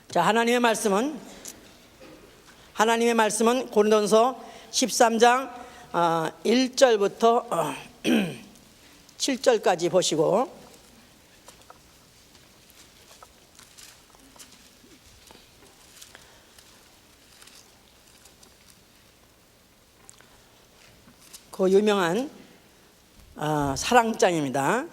자, 하나님의 말씀은 고린도전서 13장 1절부터 7절까지 보시고, 그 유명한 사랑장입니다.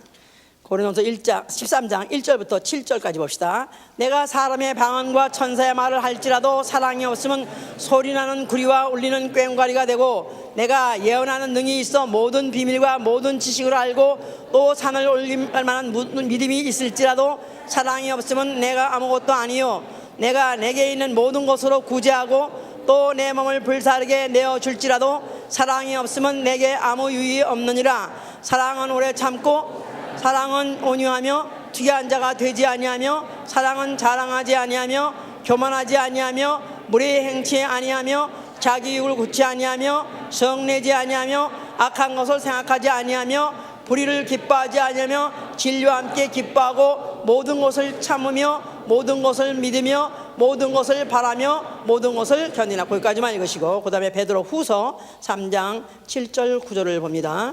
고린도전서 13장 1절부터 7절까지 봅시다. 내가 사람의 방언과 천사의 말을 할지라도 사랑이 없으면 소리나는 구리와 울리는 꽹과리가 되고, 내가 예언하는 능이 있어 모든 비밀과 모든 지식을 알고 또 산을 올림할 만한 믿음이 있을지라도 사랑이 없으면 내가 아무것도 아니요, 내가 내게 있는 모든 것으로 구제하고 또 내 몸을 불사르게 내어줄지라도 사랑이 없으면 내게 아무 유익이 없느니라. 사랑은 오래 참고 사랑은 온유하며 투기한 자가 되지 아니하며, 사랑은 자랑하지 아니하며 교만하지 아니하며 무례히 행치 아니하며 자기 이익을 굳지 아니하며 성내지 아니하며 악한 것을 생각하지 아니하며 불의를 기뻐하지 아니하며 진리와 함께 기뻐하고 모든 것을 참으며 모든 것을 믿으며 모든 것을 바라며 모든 것을 견디나. 거기까지만 읽으시고, 그 다음에 베드로 후서 3장 7절 9절을 봅니다.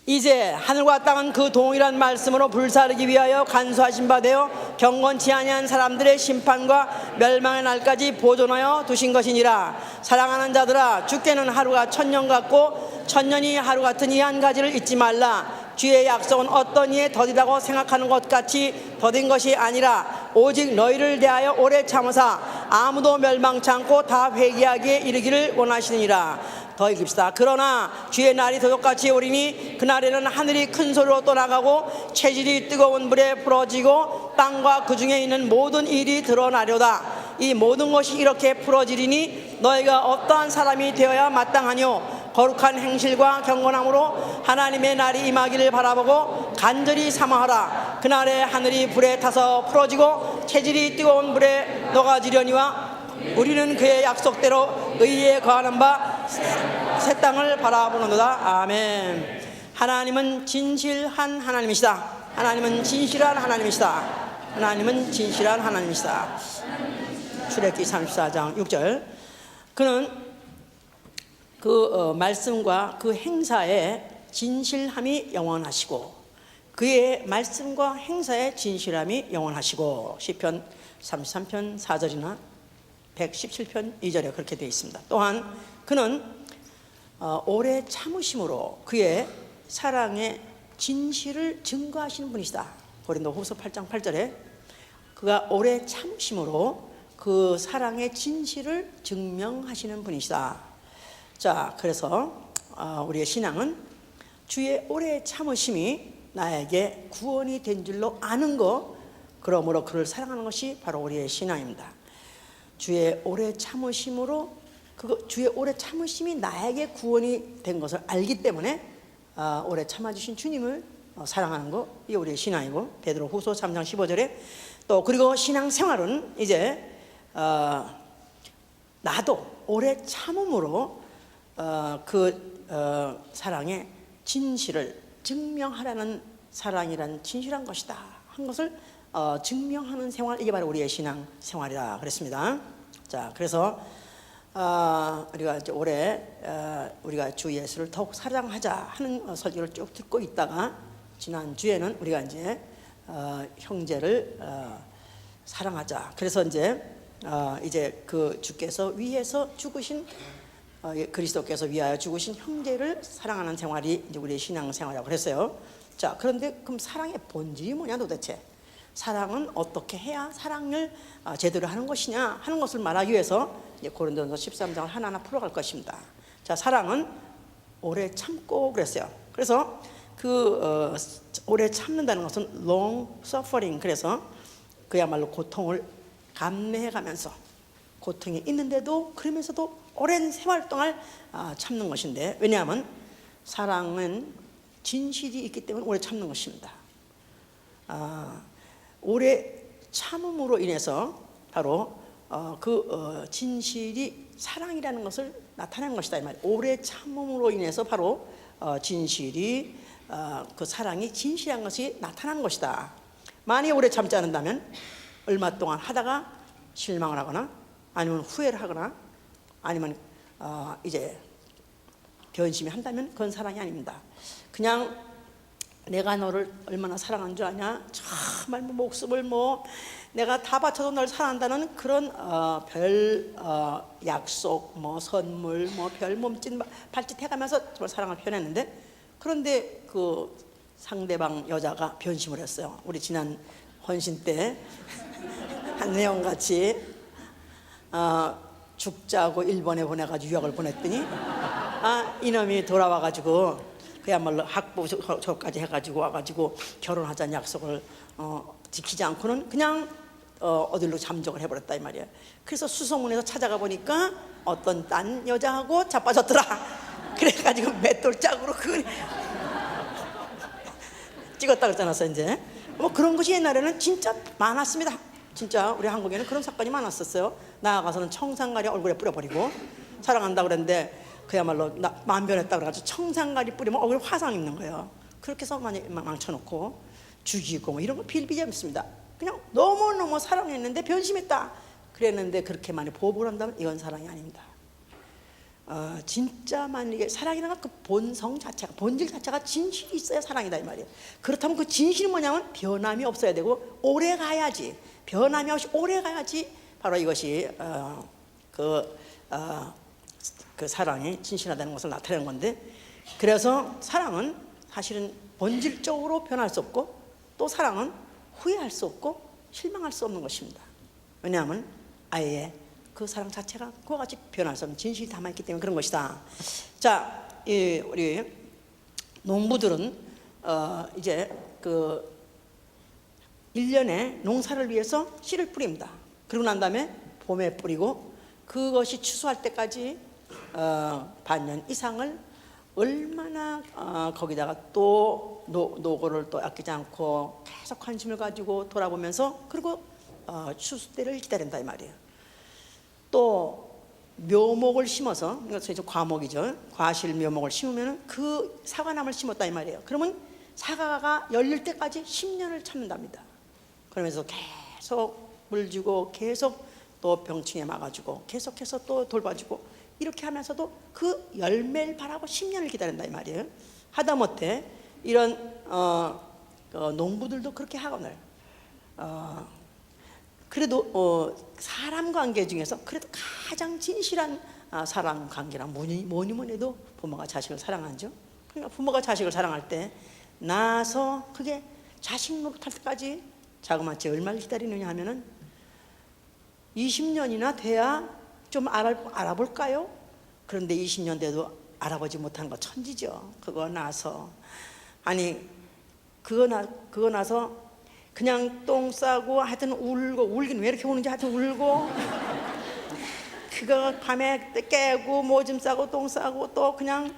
이제 하늘과 땅은 그 동일한 말씀으로 불사르기 위하여 간수하신 바 되어 경건치 아니한 사람들의 심판과 멸망의 날까지 보존하여 두신 것이니라. 사랑하는 자들아, 주께는 하루가 천년 같고 천년이 하루 같은 이 한 가지를 잊지 말라. 주의 약속은 어떤 이에 더디다고 생각하는 것 같이 더딘 것이 아니라 오직 너희를 대하여 오래 참으사 아무도 멸망치 않고 다 회개하기에 이르기를 원하시느니라. 더 읽읍시다. 그러나 주의 날이 도둑같이 오리니 그날에는 하늘이 큰 소리로 떠나가고 체질이 뜨거운 불에 풀어지고 땅과 그 중에 있는 모든 일이 드러나려다. 이 모든 것이 이렇게 풀어지리니 너희가 어떠한 사람이 되어야 마땅하뇨? 거룩한 행실과 경건함으로 하나님의 날이 임하기를 바라보고 간절히 사모하라. 그날에 하늘이 불에 타서 풀어지고 체질이 뜨거운 불에 녹아지려니와 우리는 그의 약속대로 의에 거하는 바 새 땅을 바라보는도다. 아멘. 하나님은 진실한 하나님이시다. 하나님은 진실한 하나님이시다. 하나님은 진실한 하나님이시다. 출애굽기 34장 6절. 그는 그 말씀과 그 행사의 진실함이 영원하시고, 그의 말씀과 행사의 진실함이 영원하시고, 시편 33편 4절이나 117편 2절에 그렇게 되어 있습니다. 또한 그는 오래 참으심으로 그의 사랑의 진실을 증거하시는 분이시다. 고린도후서 8장 8절에 그가 오래 참으심으로 그 사랑의 진실을 증명하시는 분이시다. 자, 그래서 우리의 신앙은 주의 오래 참으심이 나에게 구원이 된 줄로 아는 것, 그러므로 그를 사랑하는 것이 바로 우리의 신앙입니다. 주의 오래 참으심으로 주의 오래 참으심이 나에게 구원이 된 것을 알기 때문에 오래 참아주신 주님을 사랑하는 것, 이게 우리의 신앙이고, 베드로 후서 3장 15절에 또 그리고 신앙생활은 이제 나도 오래 참음으로 그 사랑의 진실을 증명하라는, 사랑이란 진실한 것이다 한 것을 증명하는 생활, 이게 바로 우리의 신앙생활이라 그랬습니다. 자, 그래서 우리가 이제 올해 우리가 주 예수를 더욱 사랑하자 하는 설교를 쭉 듣고 있다가 지난 주에는 우리가 이제 형제를 사랑하자. 그래서 이제 그 주께서 위해서 죽으신 그리스도께서 위하여 죽으신 형제를 사랑하는 생활이 이제 우리의 신앙생활이라고 그랬어요. 자, 그런데 그럼 사랑의 본질이 뭐냐 도대체? 사랑은 어떻게 해야 사랑을 제대로 하는 것이냐 하는 것을 말하기 위해서 고린도전서 13장을 하나하나 풀어갈 것입니다. 자, 사랑은 오래 참고 그랬어요. 그래서 그 오래 참는다는 것은 long suffering, 그래서 그야말로 고통을 감내해가면서 고통이 있는데도 그러면서도 오랜 세월 동안 참는 것인데, 왜냐하면 사랑은 진실이 있기 때문에 오래 참는 것입니다. 오래 참음으로 인해서 바로 그 진실이 사랑이라는 것을 나타내는 것이다 이 말이에요. 오래 참음으로 인해서 바로 진실이 그 사랑이 진실한 것이 나타나는 것이다. 만약 오래 참지 않는다면 얼마 동안 하다가 실망을 하거나 아니면 후회를 하거나 아니면 이제 변심이 한다면 그건 사랑이 아닙니다. 그냥 내가 너를 얼마나 사랑한 줄 아냐? 정말 목숨을 내가 다 바쳐도 널 사랑한다는 그런 별 약속, 선물, 별 몸짓, 발짓 해가면서 정말 사랑을 표현했는데, 그런데 그 상대방 여자가 변심을 했어요. 우리 지난 헌신 때 한 내용같이 죽자고 일본에 보내가지고 유학을 보냈더니 이놈이 돌아와가지고 그야말로 학부 저까지 해가지고 와가지고 결혼하자는 약속을 지키지 않고는 그냥 어디로 잠적을 해버렸다 이 말이에요. 그래서 수소문에서 찾아가 보니까 어떤 딴 여자하고 자빠졌더라. 그래가지고 맷돌짝으로 찍었다 그랬잖아. 이제 그런 것이 옛날에는 진짜 많았습니다. 진짜 우리 한국에는 그런 사건이 많았었어요. 나아가서는 청산가리 얼굴에 뿌려버리고 사랑한다 그랬는데 그야말로 만변했다 그래가지고 청산가리 뿌리면 얼굴에 화상 입는 거예요. 그렇게 해서 많이 망쳐놓고 죽이고 이런 거 빌비재밌습니다. 그냥 너무너무 사랑했는데 변심했다 그랬는데 그렇게 많이 보복을 한다면 이건 사랑이 아닙니다. 진짜 만약에 사랑이라는 그 본성 자체가, 본질 자체가 진실이 있어야 사랑이다 이 말이에요. 그렇다면 그 진실이 뭐냐면 변함이 없어야 되고 오래 가야지, 변함이 없이 오래 가야지 바로 이것이 그 사랑이 진실하다는 것을 나타내는 건데, 그래서 사랑은 사실은 본질적으로 변할 수 없고 또 사랑은 후회할 수 없고 실망할 수 없는 것입니다. 왜냐하면 아예 그 사랑 자체가 그와 같이 변할 수 없는 진실이 담아있기 때문에 그런 것이다. 자, 우리 농부들은 이제 그 1년에 농사를 위해서 씨를 뿌립니다. 그러고 난 다음에 봄에 뿌리고 그것이 추수할 때까지 반년 이상을 얼마나 거기다가 또 노고를 또 아끼지 않고 계속 관심을 가지고 돌아보면서 그리고 추수 때를 기다린다 이 말이에요. 또 묘목을 심어서, 이것이 과목이죠. 과실 묘목을 심으면 그 사과나무를 심었다 이 말이에요. 그러면 사과가 열릴 때까지 10년을 참는답니다. 그러면서 계속 물 주고 계속 또 병충해 막아주고 계속해서 또 돌봐주고 이렇게 하면서도 그 열매를 바라고 10년을 기다린다 이 말이에요. 하다못해 이런 농부들도 그렇게 하거늘 그래도 사람 관계 중에서 그래도 가장 진실한 사랑 관계란 뭐니 해도 부모가 자식을 사랑하죠. 그러니까 부모가 자식을 사랑할 때 나서 그게 자식 노릇할 때까지 자그마치 얼마를 기다리느냐 하면은 20년이나 돼야 좀 알아볼까요? 그런데 20년 돼도 알아보지 못한 거 천지죠. 그거 나서 그거 나서 그냥 똥 싸고 하여튼 울긴 왜 이렇게 우는지 하여튼 울고 그거 밤에 깨고 모좀 싸고 똥 싸고 또 그냥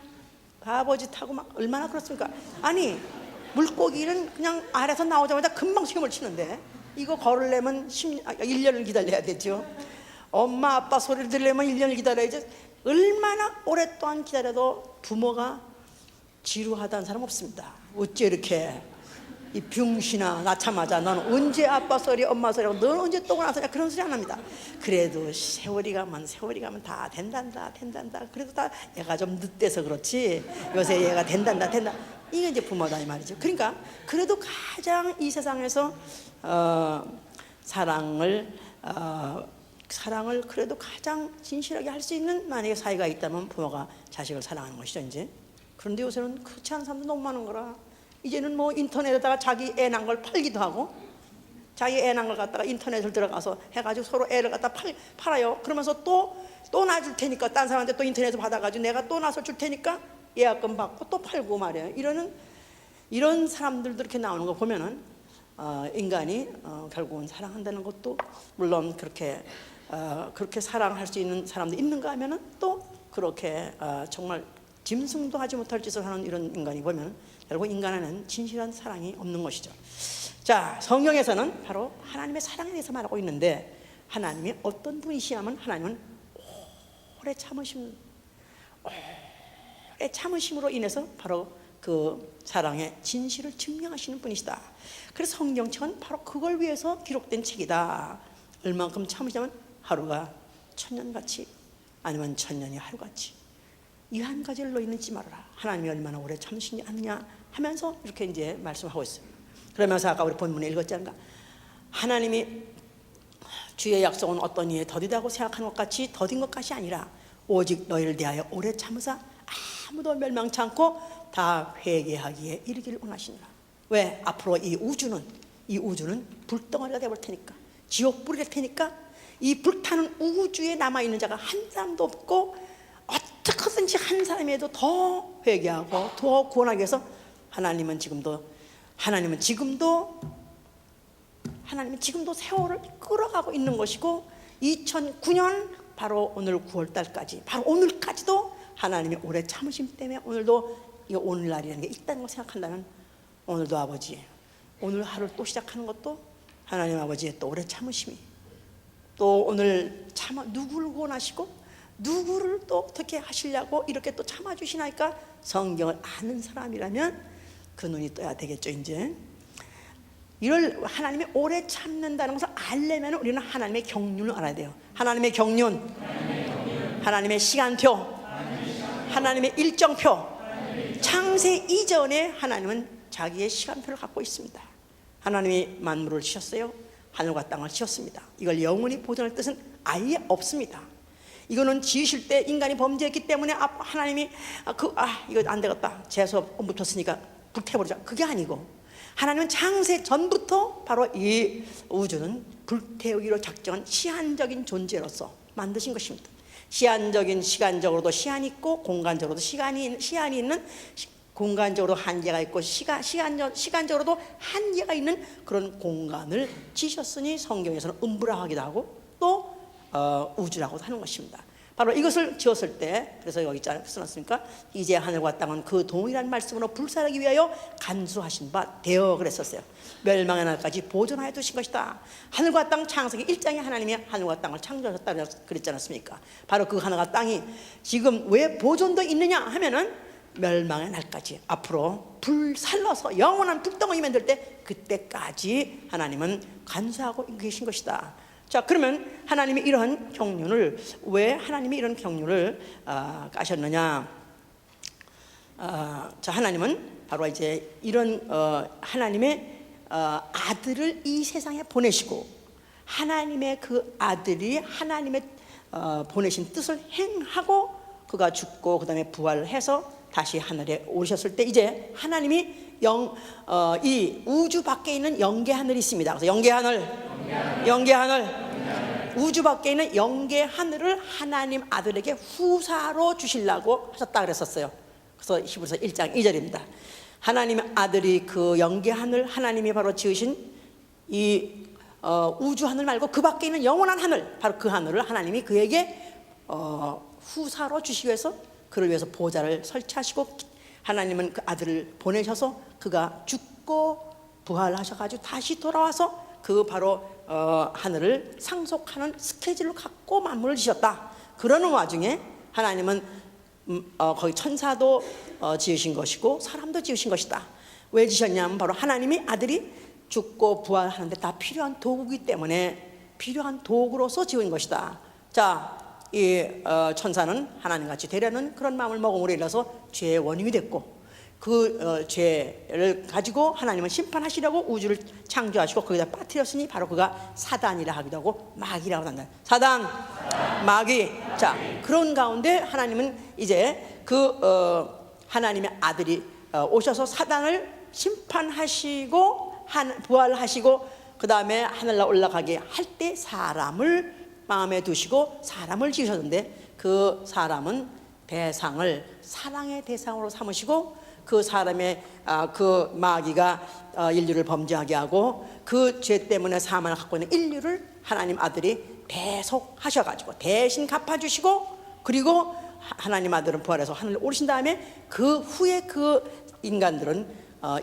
바보짓하고 막 얼마나 그렇습니까? 물고기는 그냥 알에서 나오자마자 금방 시험을 치는데 이거 걸으려면 1년을 기다려야 되죠. 엄마 아빠 소리를 들으려면 1년을 기다려야지. 얼마나 오랫동안 기다려도 부모가 지루하다는 사람 없습니다. 어째 이렇게 이 병신아 낳자마자 넌 언제 아빠 소리 엄마 소리하고 넌 언제 똥을 안 싸냐 그런 소리 안 합니다. 그래도 세월이 가면 다 된단다. 그래도 다 얘가 좀 늦대서 그렇지 요새 얘가 된단다. 이게 이제 부모다 이 말이죠. 그러니까 그래도 가장 이 세상에서 사랑을 그래도 가장 진실하게 할 수 있는 만약에 사이가 있다면 부모가 자식을 사랑하는 것이죠 이제. 그런데 요새는 그렇지 않은 사람도 너무 많은 거라 이제는 인터넷에다가 자기 애 낳은 걸 팔기도 하고 자기 애 낳은 걸 갖다가 인터넷을 들어가서 해가지고 서로 애를 갖다 팔아요. 그러면서 또 놔줄 테니까 딴 사람한테 또 인터넷에서 받아가지고 내가 또 나서 줄 테니까 예약금 받고 또 팔고 말이에요. 이런 사람들도 이렇게 나오는 거 보면은 인간이 결국은 사랑한다는 것도 물론 그렇게 사랑할 수 있는 사람도 있는가 하면은 또 그렇게 정말 짐승도 하지 못할 짓을 하는 이런 인간이 보면 결국 인간 안에는 진실한 사랑이 없는 것이죠. 자, 성경에서는 바로 하나님의 사랑에 대해서 말하고 있는데 하나님이 어떤 분이시냐면 하나님은 오래 참으심으로 인해서 바로 그 사랑의 진실을 증명하시는 분이시다. 그래서 성경책은 바로 그걸 위해서 기록된 책이다. 얼만큼 참으시냐면 하루가 천년같이, 아니면 천년이 하루같이. 이 한 가지를 너희는 잊지 말아라. 하나님이 얼마나 오래 참으시지 않냐 하면서 이렇게 이제 말씀하고 있어요. 그러면서 아까 우리 본문에 읽었지 않나? 하나님이 주의 약속은 어떤 이에 더디다고 생각하는 것 같이 더딘 것 같이 아니라 오직 너희를 대하여 오래 참으사 아무도 멸망치 않고 다 회개하기에 이르기를 원하시니라. 왜? 앞으로 이 우주는 불덩어리가 되어볼 테니까, 지옥불이 될 테니까, 이 불타는 우주에 남아있는 자가 한 사람도 없고, 어떻게든지 한 사람이라도 더 회개하고 더 구원하기 위해서 하나님은 지금도 세월을 끌어가고 있는 것이고, 2009년 바로 오늘 9월달까지, 바로 오늘까지도 하나님이 오래 참으심 때문에 오늘도 이 오늘날이라는 게 있다는 걸 생각한다면, 오늘도 아버지, 오늘 하루를 또 시작하는 것도 하나님 아버지의 또 오래 참으심이, 또 오늘 누구를 구원하시고 누구를 또 어떻게 하시려고 이렇게 또 참아주시나니까, 성경을 아는 사람이라면 그 눈이 떠야 되겠죠. 이제 이걸 하나님이 오래 참는다는 것을 알려면 우리는 하나님의 경륜을 알아야 돼요. 하나님의 경륜, 하나님의 시간표, 하나님의 일정표. 창세 이전에 하나님은 자기의 시간표를 갖고 있습니다. 하나님이 만물을 지었어요. 하늘과 땅을 지었습니다. 이걸 영원히 보존할 뜻은 아예 없습니다. 이거는 지으실 때 인간이 범죄했기 때문에 하나님이 이거 안 되겠다, 재수없 묻혔으니까 불태워버리자, 그게 아니고, 하나님은 창세 전부터 바로 이 우주는 불태우기로 작정한 시한적인 존재로서 만드신 것입니다. 시한적인, 시간적으로도 시한이 있고 공간적으로도 시한이 있는, 공간적으로도 한계가 있고 시간적으로도 한계가 있는 그런 공간을 지으셨으니 성경에서는 음부라고 하고 또 우주라고 하는 것입니다. 바로 이것을 지었을 때, 그래서 여기 써놨으니까 이제 하늘과 땅은 그 동일한 말씀으로 불사르기 위하여 간수하신 바 되어 그랬었어요. 멸망의 날까지 보존하여 두신 것이다. 하늘과 땅 창세기 1장에 하나님이 하늘과 땅을 창조하셨다 그랬지 않았습니까? 바로 그 하늘과 땅이 지금 왜 보존도 있느냐 하면은 멸망의 날까지, 앞으로 불살라서 영원한 불덩어리 만들 때, 그때까지 하나님은 간수하고 계신 것이다. 자, 그러면 하나님이 이런 경륜을, 왜 하나님이 이런 경륜을 까셨느냐? 자, 하나님은 바로 이제 이런 하나님의 아들을 이 세상에 보내시고, 하나님의 그 아들이 하나님의 보내신 뜻을 행하고 그가 죽고 그 다음에 부활해서 다시 하늘에 오르셨을 때, 이제 하나님이 이 우주 밖에 있는 영계 하늘이 있습니다. 그래서 영계 하늘, 우주 밖에 있는 영계 하늘을 하나님 아들에게 후사로 주시려고 하셨다 그랬었어요. 그래서 히브리서 1장 2절입니다. 하나님의 아들이 그 영계 하늘, 하나님이 바로 지으신 이 우주 하늘 말고 그 밖에 있는 영원한 하늘, 바로 그 하늘을 하나님이 그에게 후사로 주시기 위해서, 그를 위해서 보좌를 설치하시고, 하나님은 그 아들을 보내셔서 그가 죽고 부활하셔가지고 다시 돌아와서 그 바로 하늘을 상속하는 스케줄을 갖고 만물을 지었다. 그러는 와중에 하나님은 거기 천사도 지으신 것이고 사람도 지으신 것이다. 왜 지으셨냐면 바로 하나님이 아들이 죽고 부활하는데 다 필요한 도구이기 때문에 필요한 도구로서 지은 것이다. 자, 이 천사는 하나님같이 되려는 그런 마음을 먹음으로 인해서 죄의 원인이 됐고, 그 죄를 가지고 하나님은 심판하시려고 우주를 창조하시고 거기다 빠뜨렸으니 바로 그가 사단이라 하기도 하고 마귀라고 한다. 사단, 마귀. 자, 그런 가운데 하나님은 이제 그 하나님의 아들이 오셔서 사단을 심판하시고 부활하시고 그 다음에 하늘로 올라가게 할 때 사람을 마음에 두시고 사람을 지으셨는데, 그 사람은 대상을 사랑의 대상으로 삼으시고, 그 사람의 그 마귀가 인류를 범죄하게 하고 그 죄 때문에 사망을 갖고 있는 인류를 하나님 아들이 대속하셔가지고 대신 갚아주시고, 그리고 하나님 아들은 부활해서 하늘에 오르신 다음에 그 후에 그 인간들은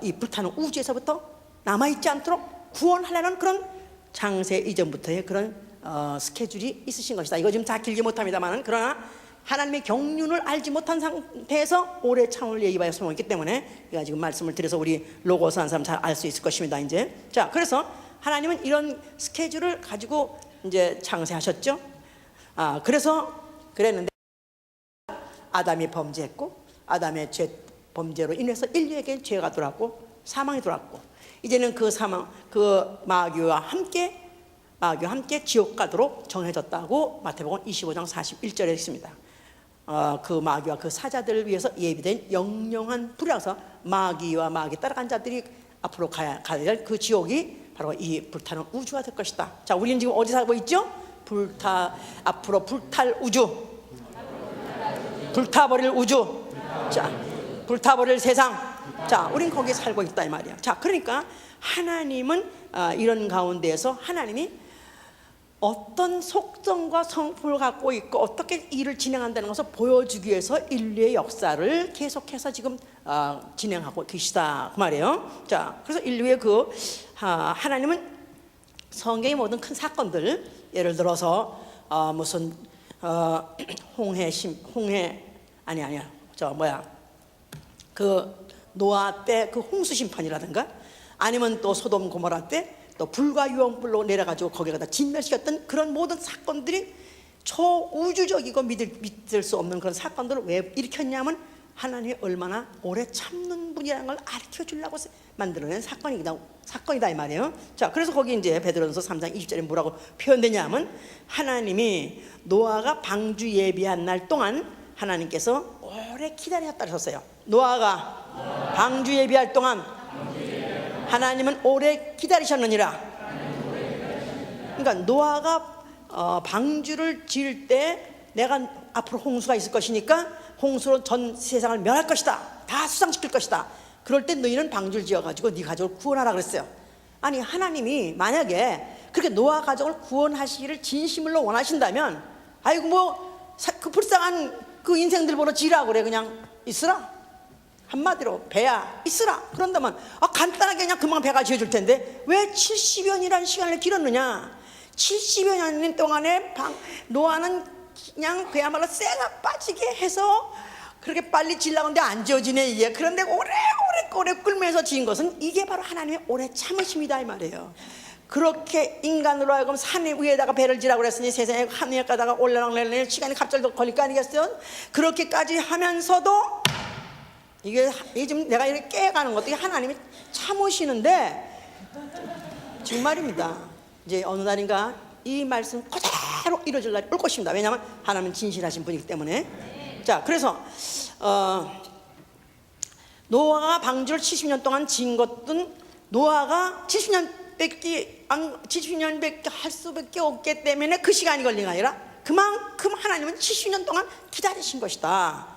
이 불타는 우주에서부터 남아있지 않도록 구원하려는 그런 창세 이전부터의 그런 스케줄이 있으신 것이다. 이거 지금 다 길게 못합니다만, 그러나 하나님의 경륜을 알지 못한 상태에서 오래 참을 얘기할 수 있기 때문에 제가 지금 말씀을 드려서 우리 로고스 한 사람 잘 알 수 있을 것입니다. 이제 자, 그래서 하나님은 이런 스케줄을 가지고 이제 창세하셨죠. 그래서 그랬는데 아담이 범죄했고 아담의 범죄로 인해서 인류에게 죄가 들어왔고 사망이 들어왔고 이제는 그 마귀와 함께 지옥 가도록 정해졌다고 마태복음 25장 41절에 있습니다. 그 마귀와 그 사자들을 위해서 예비된 영영한 불이라서 마귀와 마귀 따라간 자들이 앞으로 가야 될 그 지옥이 바로 이 불타는 우주가 될 것이다. 자, 우리는 지금 어디 살고 있죠? 앞으로 불탈 우주, 불타버릴 우주, 자, 불타버릴 세상. 자, 우린 거기에 살고 있다 이 말이야. 자, 그러니까 하나님은 이런 가운데에서 하나님이 어떤 속성과 성품을 갖고 있고 어떻게 일을 진행한다는 것을 보여주기 위해서 인류의 역사를 계속해서 지금 진행하고 계시다 그 말이에요. 자, 그래서 인류의 하나님은 성경의 모든 큰 사건들, 예를 들어서 무슨 그 노아 때 그 홍수 심판이라든가 아니면 또 소돔 고모라 때 또 불과 유황불로 내려가지고 거기에다 진멸시켰던 그런 모든 사건들이 초우주적이고 믿을 수 없는 그런 사건들을 왜 일으켰냐면 하나님이 얼마나 오래 참는 분이라는 걸 가르쳐 주려고 만들어낸 사건이다 이 말이에요. 자, 그래서 거기 이제 베드로전서 3장 20절에 뭐라고 표현되냐면 하나님이 노아가 방주 예비한 날 동안 하나님께서 오래 기다렸다 하셨어요. 노아가 방주 예비할 동안 하나님은 오래 기다리셨느니라. 그러니까 노아가 방주를 지을 때 내가 앞으로 홍수가 있을 것이니까 홍수로 전 세상을 멸할 것이다, 다 수상시킬 것이다. 그럴 때 너희는 방주를 지어가지고 네 가족을 구원하라 그랬어요. 아니, 하나님이 만약에 그렇게 노아 가족을 구원하시기를 진심으로 원하신다면 아이고 뭐 그 불쌍한 그 인생들 보러 지으라고 그래. 그냥 있으라. 한마디로 배야 있으라. 그런다면 간단하게 그냥 금방 배가 지어줄 텐데 왜 70여 년이라는 시간을 길었느냐. 70여 년 동안에 노아는 그냥 그야말로 쇠가 빠지게 해서 그렇게 빨리 지으려고 하는데 안 지어지네 이게. 그런데 오래 끌면서 지은 것은 이게 바로 하나님의 오래 참으심이다 이 말이에요. 그렇게 인간으로 하여금 산 위에다가 배를 지라고 그랬으니 세상에 한 위에 가다가 올라가려면 시간이 갑자기 더 걸릴 거 아니겠어요? 그렇게까지 하면서도 이게 지금 내가 이렇게 깨가는 것도 하나님이 참으시는데 정말입니다. 이제 어느 날인가 이 말씀 그대로 이루어질 날이 올 것입니다. 왜냐하면 하나님은 진실하신 분이기 때문에. 자, 그래서 노아가 방주를 70년 동안 지은 것은 노아가 70년밖에 할 수밖에 없기 때문에 그 시간이 걸린 게 아니라 그만큼 하나님은 70년 동안 기다리신 것이다.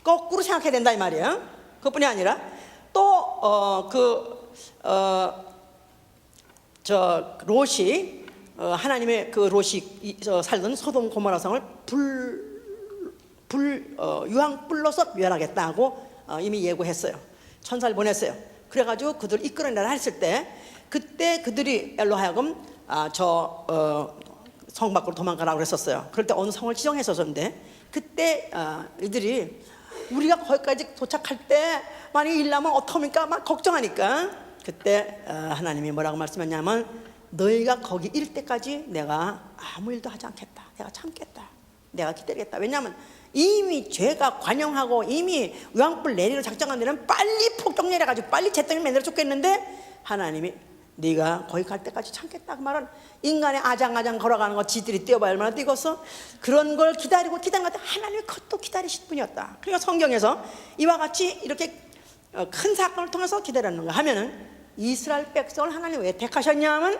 거꾸로 생각해야 된다 이 말이에요. 그것뿐이 아니라 또 롯이 하나님의 그 롯이 살던 소돔 고모라 성을 유황불로서 멸하겠다고 이미 예고했어요. 천사를 보냈어요. 그래가지고 그들을 이끌어내라 했을 때 그때 그들이 일로 하여금 성 밖으로 도망가라고 그랬었어요. 그럴 때 어느 성을 지정했었는데 그때 이들이 우리가 거기까지 도착할 때 만약 일나면 어떡합니까? 막 걱정하니까 그때 하나님이 뭐라고 말씀했냐면 너희가 거기 이를 때까지 내가 아무 일도 하지 않겠다. 내가 참겠다. 내가 기다리겠다. 왜냐하면 이미 죄가 관영하고 이미 유황불 내리를 작정한 데는 빨리 폭격 내려가지고 빨리 재떨이 만들어 줬겠는데 하나님이 네가 거기 갈 때까지 참겠다 그 말은 인간의 아장아장 걸어가는 거 지들이 뛰어봐야 얼마나 뛰겠어. 그런 걸 기다리고 기다린 것 하나님이 그것도 기다리실 분이었다. 그러니까 성경에서 이와 같이 이렇게 큰 사건을 통해서 기다렸는가 하면은 이스라엘 백성을 하나님이 왜 택하셨냐면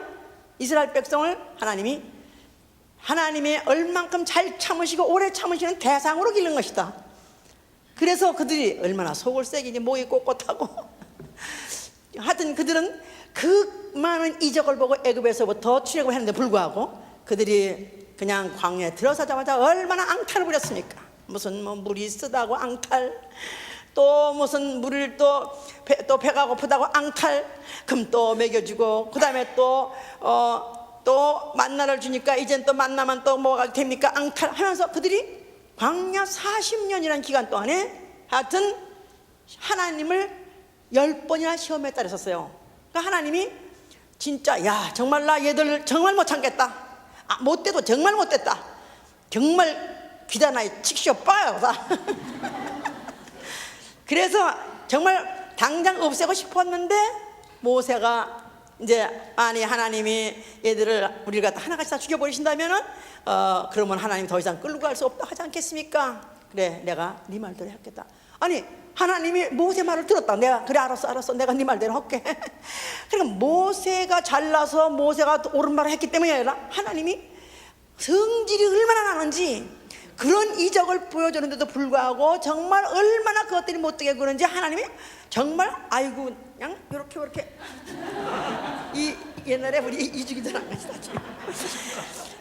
이스라엘 백성을 하나님이 얼만큼 잘 참으시고 오래 참으시는 대상으로 기른 것이다. 그래서 그들이 얼마나 속을 새기니 목이 꼿꼿하고 하여튼 그들은 그 많은 이적을 보고 애굽에서부터 출애굽을 했는데 불구하고 그들이 그냥 광야에 들어서자마자 얼마나 앙탈을 부렸습니까? 무슨 물이 쓰다고 앙탈, 또 무슨 물을 또 배가 고프다고 앙탈, 금 또 먹여주고 그 다음에 또 만나를 주니까 이젠 또 만나면 또 뭐가 됩니까? 앙탈 하면서 그들이 광야 40년이라는 기간 동안에 하여튼 하나님을 10번이나 시험에 따르셨어요. 그러니까 하나님이 진짜 야 정말 나 얘들 정말 못 참겠다. 못돼도 정말 못됐다. 정말 귀다나이 칙시오 빠요. 그래서 정말 당장 없애고 싶었는데 모세가 이제 아니 하나님이 얘들을 우리가 하나같이 다 죽여버리신다면은 그러면 하나님 더 이상 끌고 갈 수 없다 하지 않겠습니까? 그래 내가 네 말대로 했겠다. 아니 하나님이 모세 말을 들었다. 내가 그래 알았어 내가 네 말대로 할게. 그러니까 모세가 잘나서 모세가 옳은 말을 했기 때문이 아니라 하나님이 성질이 얼마나 나는지 그런 이적을 보여주는데도 불구하고 정말 얼마나 그것들이 못되게 구는지 하나님이 정말 아이고 그냥 요렇게 이 옛날에 우리 이주기들 안 가시다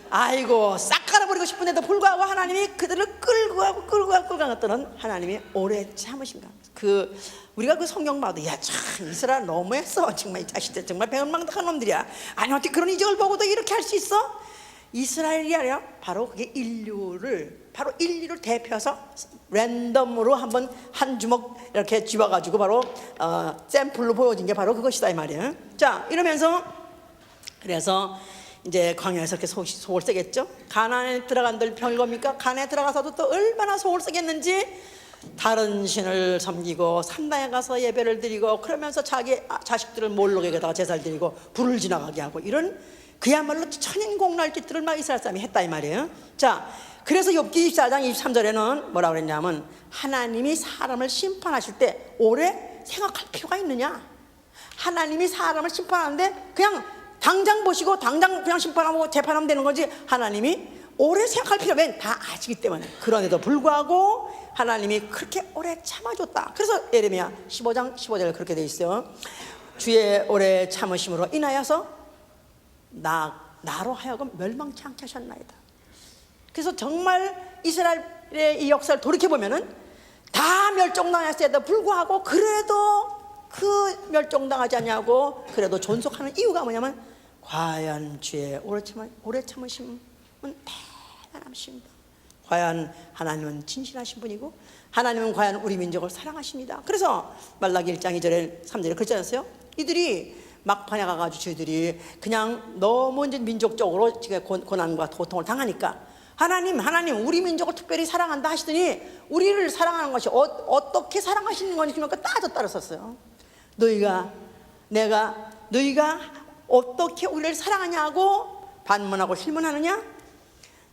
아이고 싹 갈아버리고 싶은데도 불구하고 하나님이 그들을 끌고 갔더니 하나님이 오래 참으신가. 우리가 그 성경 봐도 야 참 이스라엘 너무했어 정말 이 자식들 정말 배은망덕한 놈들이야. 아니 어떻게 그런 이적을 보고도 이렇게 할 수 있어? 이스라엘이 아니라 바로 그게 인류를 대표해서 랜덤으로 한번 한 주먹 이렇게 쥐어가지고 바로 샘플로 보여진 게 바로 그것이다 이 말이에요. 자 이러면서 그래서 이제 광야에서 이렇게 속을 쓰겠죠. 가나안에 들어간들 별겁니까? 가나안에 들어가서도 또 얼마나 속을 쓰겠는지 다른 신을 섬기고 산당에 가서 예배를 드리고 그러면서 자기 자식들을 몰록에다가 제사를 드리고 불을 지나가게 하고 이런 그야말로 천인공날 짓들을 막 이스라엘 사람이 했다 이 말이에요. 자 그래서 욥기 24장 23절에는 뭐라고 그랬냐면 하나님이 사람을 심판하실 때 오래 생각할 필요가 있느냐. 하나님이 사람을 심판하는데 그냥 당장 보시고 당장 그냥 심판하고 재판하면 되는 거지 하나님이 오래 생각할 필요가 왜 다 아시기 때문에. 그런데도 불구하고 하나님이 그렇게 오래 참아줬다. 그래서 예레미야 15장 15절 그렇게 돼 있어요. 주의 오래 참으심으로 인하여서 나로 하여금 멸망치 않게 하셨나이다. 그래서 정말 이스라엘의 이 역사를 돌이켜보면은 다 멸종당했음에도 불구하고 그래도 그 멸종당하지 않냐고 그래도 존속하는 이유가 뭐냐면 과연 주의 오래 참으심은 대단하십니다. 과연 하나님은 진실하신 분이고 하나님은 과연 우리 민족을 사랑하십니다. 그래서 말라기 1장 2절에 3절에 그렇지 않았어요? 이들이 막판에 가가지고 저희들이 그냥 너무 이제 민족적으로 지금 고난과 고통을 당하니까 하나님 우리 민족을 특별히 사랑한다 하시더니 우리를 사랑하는 것이 어떻게 사랑하시는 건지 그러니까 따졌어요. 너희가 어떻게 우리를 사랑하냐고 반문하고 질문하느냐?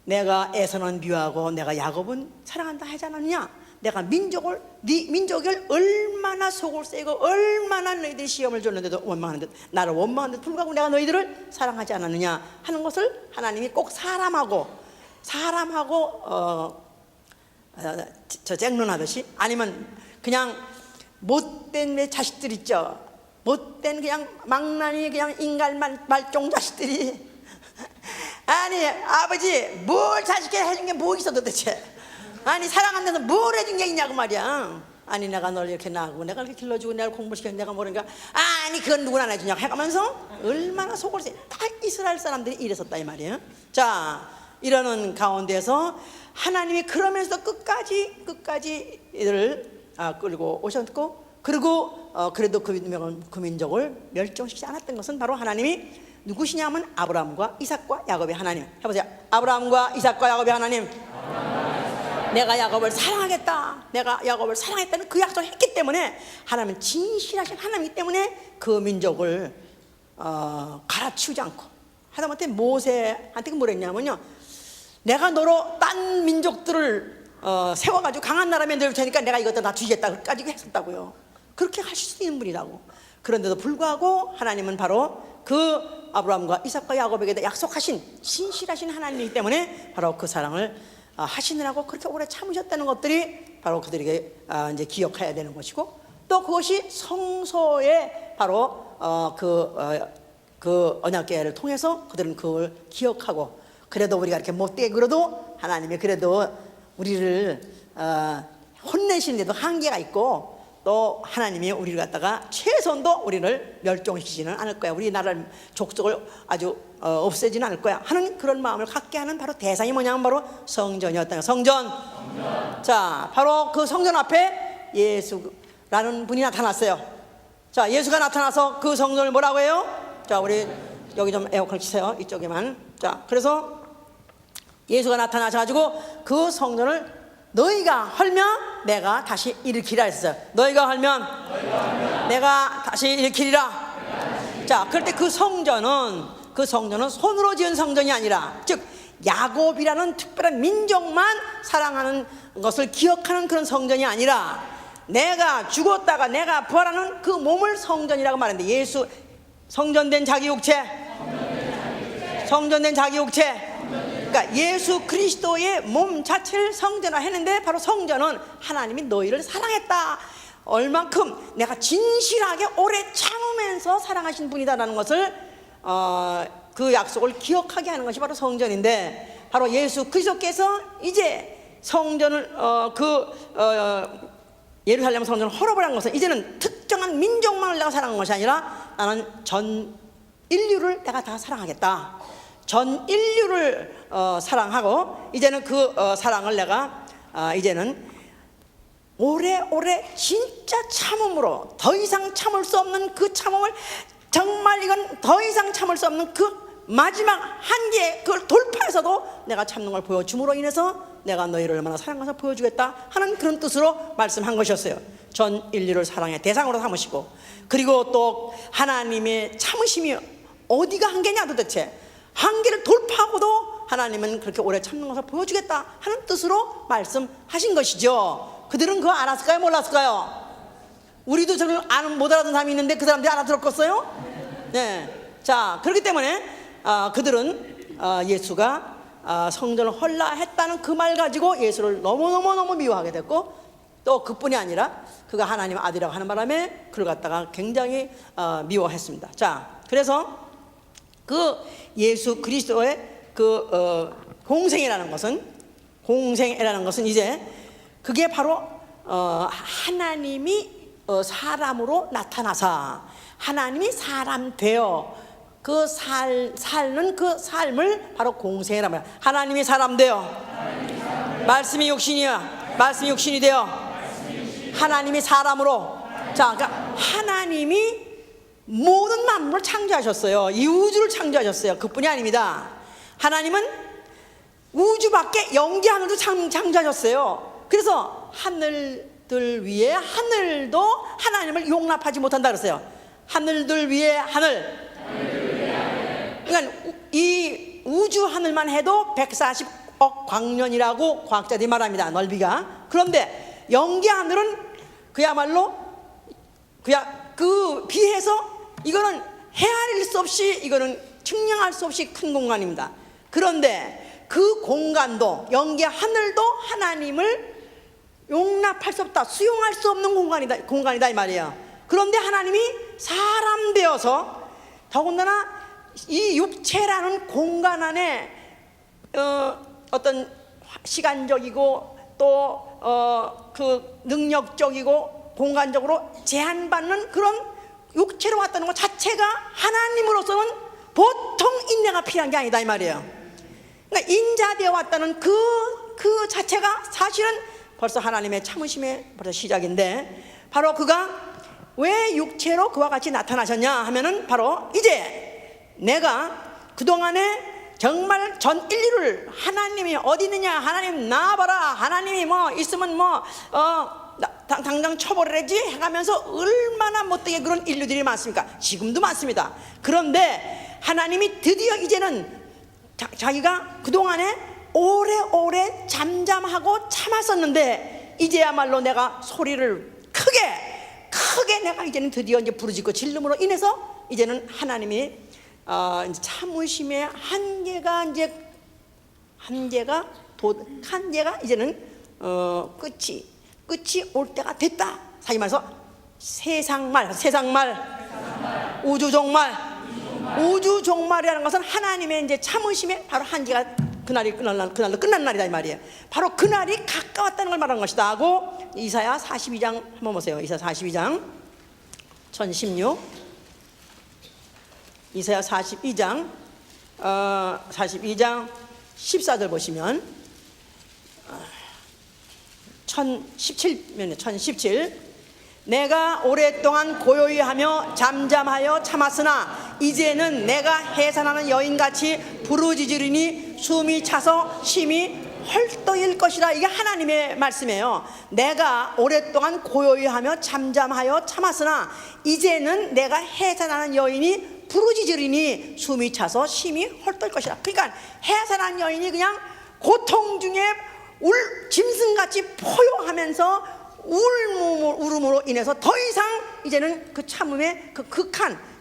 내가 에서는 미워하고 내가 야곱은 사랑한다 하지 않았느냐? 내가 네 민족을 얼마나 속을 세고 얼마나 너희들이 시험을 줬는데도 나를 원망하는데도 불구하고 내가 너희들을 사랑하지 않았느냐 하는 것을 하나님이 꼭 사람하고 저 쟁론하듯이 아니면 그냥 못된 내 자식들 있죠. 못된 그냥 망나니 그냥 인간 말종 자식들이 아니 아버지 뭘 자식에 해준 게 뭐 있어 도대체. 아니 사랑한다서 뭘 해준 게 있냐고 말이야. 아니 내가 널 이렇게 낳고 내가 이렇게 길러주고 내가 공부시켜 내가 모르니까 아니 그건 누구나 안 해주냐고 해가면서 얼마나 속을 세. 다 이스라엘 사람들이 이랬었다 이 말이에요. 자 이러는 가운데서 하나님이 그러면서 끝까지 이들을 끌고 오셨고 그리고 그래도 그 민족을 멸종시키지 않았던 것은 바로 하나님이 누구시냐면 아브라함과 이삭과 야곱의 하나님. 해보세요. 아브라함과 이삭과 야곱의 하나님. 내가 야곱을 사랑하겠다. 내가 야곱을 사랑했다는 그 약속을 했기 때문에 하나님은 진실하신 하나님이기 때문에 그 민족을 갈아치우지 않고 하다못해 모세한테 뭐라 했냐면요, 내가 너로 딴 민족들을 세워가지고 강한 나라 만들 테니까 내가 이것도 다 죽이겠다 가지고 했었다고요. 그렇게 하실 수 있는 분이라고. 그런데도 불구하고 하나님은 바로 그 아브라함과 이삭과 야곱에게 약속하신 진실하신 하나님이기 때문에 바로 그 사랑을 하시느라고 그렇게 오래 참으셨다는 것들이 바로 그들에게 이제 기억해야 되는 것이고, 또 그것이 성소에 바로 그 언약궤를 통해서 그들은 그걸 기억하고, 그래도 우리가 이렇게 못되게 그래도 하나님이 그래도 우리를 혼내시는데도 한계가 있고 또 하나님이 우리를 갖다가 최선도 우리를 멸종시키지는 않을 거야. 우리나라 족속을 아주 없애지는 않을 거야 하는 그런 마음을 갖게 하는 바로 대상이 뭐냐면 바로 성전이었다 거야. 성전. 자, 바로 그 성전 앞에 예수라는 분이 나타났어요. 자, 예수가 나타나서 그 성전을 뭐라고 해요? 자, 우리 여기 좀 에어컨 켜세요. 이쪽에만. 자, 그래서 예수가 나타나셔가지고 그 성전을 너희가 헐면 내가 다시 일으키리라 했어요. 너희가 헐면 내가 다시 일으키리라. 자, 그럴 때 그 성전은 손으로 지은 성전이 아니라, 즉 야곱이라는 특별한 민족만 사랑하는 것을 기억하는 그런 성전이 아니라, 내가 죽었다가 내가 부활하는 그 몸을 성전이라고 말했는데, 예수 성전된 자기 육체, 성전된 자기 육체, 그러니까 예수 그리스도의 몸 자체를 성전화했는데, 바로 성전은 하나님이 너희를 사랑했다, 얼만큼 내가 진실하게 오래 참으면서 사랑하신 분이다라는 것을 그 약속을 기억하게 하는 것이 바로 성전인데, 바로 예수 그리스도께서 이제 성전을 예루살렘 성전을 헐어버린 것은 이제는 특정한 민족만을 내가 사랑한 것이 아니라 나는 전 인류를 내가 다 사랑하겠다. 전 인류를 사랑하고, 이제는 그 사랑을 내가 이제는 오래오래 진짜 참음으로, 더 이상 참을 수 없는 그 참음을, 정말 이건 더 이상 참을 수 없는 그 마지막 한계, 그걸 돌파해서도 내가 참는 걸 보여줌으로 인해서 내가 너희를 얼마나 사랑해서 보여주겠다 하는 그런 뜻으로 말씀한 것이었어요. 전 인류를 사랑의 대상으로 삼으시고, 그리고 또 하나님의 참으심이 어디가 한계냐, 도대체 한계를 돌파하고도 하나님은 그렇게 오래 참는 것을 보여주겠다 하는 뜻으로 말씀하신 것이죠. 그들은 그거 알았을까요? 몰랐을까요? 우리도 저를 못 알아듣는 사람이 있는데 그 사람들이 알아들었겠어요? 네. 자, 그렇기 때문에 그들은 예수가 성전을 헐라 했다는 그 말 가지고 예수를 너무너무 미워하게 됐고, 또 그뿐이 아니라 그가 하나님의 아들이라고 하는 바람에 그를 갖다가 굉장히 미워했습니다. 자, 그래서 그 예수 그리스도의 그 공생이라는 것은 이제 그게 바로 하나님이 사람으로 나타나사 하나님이 사람 되어 그 살는 그 삶을 바로 공생이라고 합니다. 하나님이 사람 되어 말씀이 육신이야. 말씀이 육신이 되어 하나님이 사람으로. 자, 그러니까 하나님이 모든 만물을 창조하셨어요. 이 우주를 창조하셨어요. 그뿐이 아닙니다. 하나님은 우주 밖에 영지 하늘도 창조하셨어요. 그래서 하늘들 위에 하늘도 하나님을 용납하지 못한다 그랬어요. 하늘들 위에 하늘. 그러니까 이 우주 하늘만 해도 140억 광년이라고 과학자들이 말합니다. 넓이가. 그런데 영계 하늘은 그야말로 그 비해서 이거는 헤아릴 수 없이, 이거는 측량할 수 없이 큰 공간입니다. 그런데 그 공간도, 영계 하늘도 하나님을 용납할 수 없다, 수용할 수 없는 공간이다 이 말이에요. 그런데 하나님이 사람 되어서, 더군다나 이 육체라는 공간 안에 어떤 시간적이고 또 그 능력적이고 공간적으로 제한받는 그런 육체로 왔다는 것 자체가 하나님으로서는 보통 인내가 필요한 게 아니다 이 말이에요. 그러니까 인자되어 왔다는 그 자체가 사실은 벌써 하나님의 참으심의 벌써 시작인데, 바로 그가 왜 육체로 그와 같이 나타나셨냐 하면은, 바로 이제 내가 그동안에 정말 전 인류를, 하나님이 어디 있느냐, 하나님 나와봐라, 하나님이 뭐 있으면 당장 처벌해야지 해가면서 얼마나 못되게 그런 인류들이 많습니까? 지금도 많습니다. 그런데 하나님이 드디어 이제는 자기가 그동안에 오래오래 잠잠하고 참았었는데, 이제야말로 내가 소리를 크게 내가 이제는 드디어 이제 부르짖고 질름으로 인해서 이제는 하나님이 참으심의 한계가 이제는 끝이 올 때가 됐다. 사실 말해서 세상말, 우주종말이라는 것은 하나님의 이제 참으심의 바로 한계가 그날로 끝난 날이다 이 말이에요. 바로 그날이 가까웠다는 걸 말하는 것이다 하고, 이사야 42장 한번 보세요. 이사야 42장 1016. 이사야 42장 14절 보시면 1017면에 1017. 내가 오랫동안 고요히 하며 잠잠하여 참았으나 이제는 내가 해산하는 여인같이 부르짖으리니 숨이 차서 심히 헐떡일 것이라. 이게 하나님의 말씀이에요. 내가 오랫동안 고요히 하며 잠잠하여 참았으나 이제는 내가 해산하는 여인이 부르짖으리니 숨이 차서 심히 헐떡일 것이라. 그러니까 해산한 여인이 그냥 고통 중에 짐승같이 포효하면서 울음으로 인해서 더 이상 이제는 그 참음의 그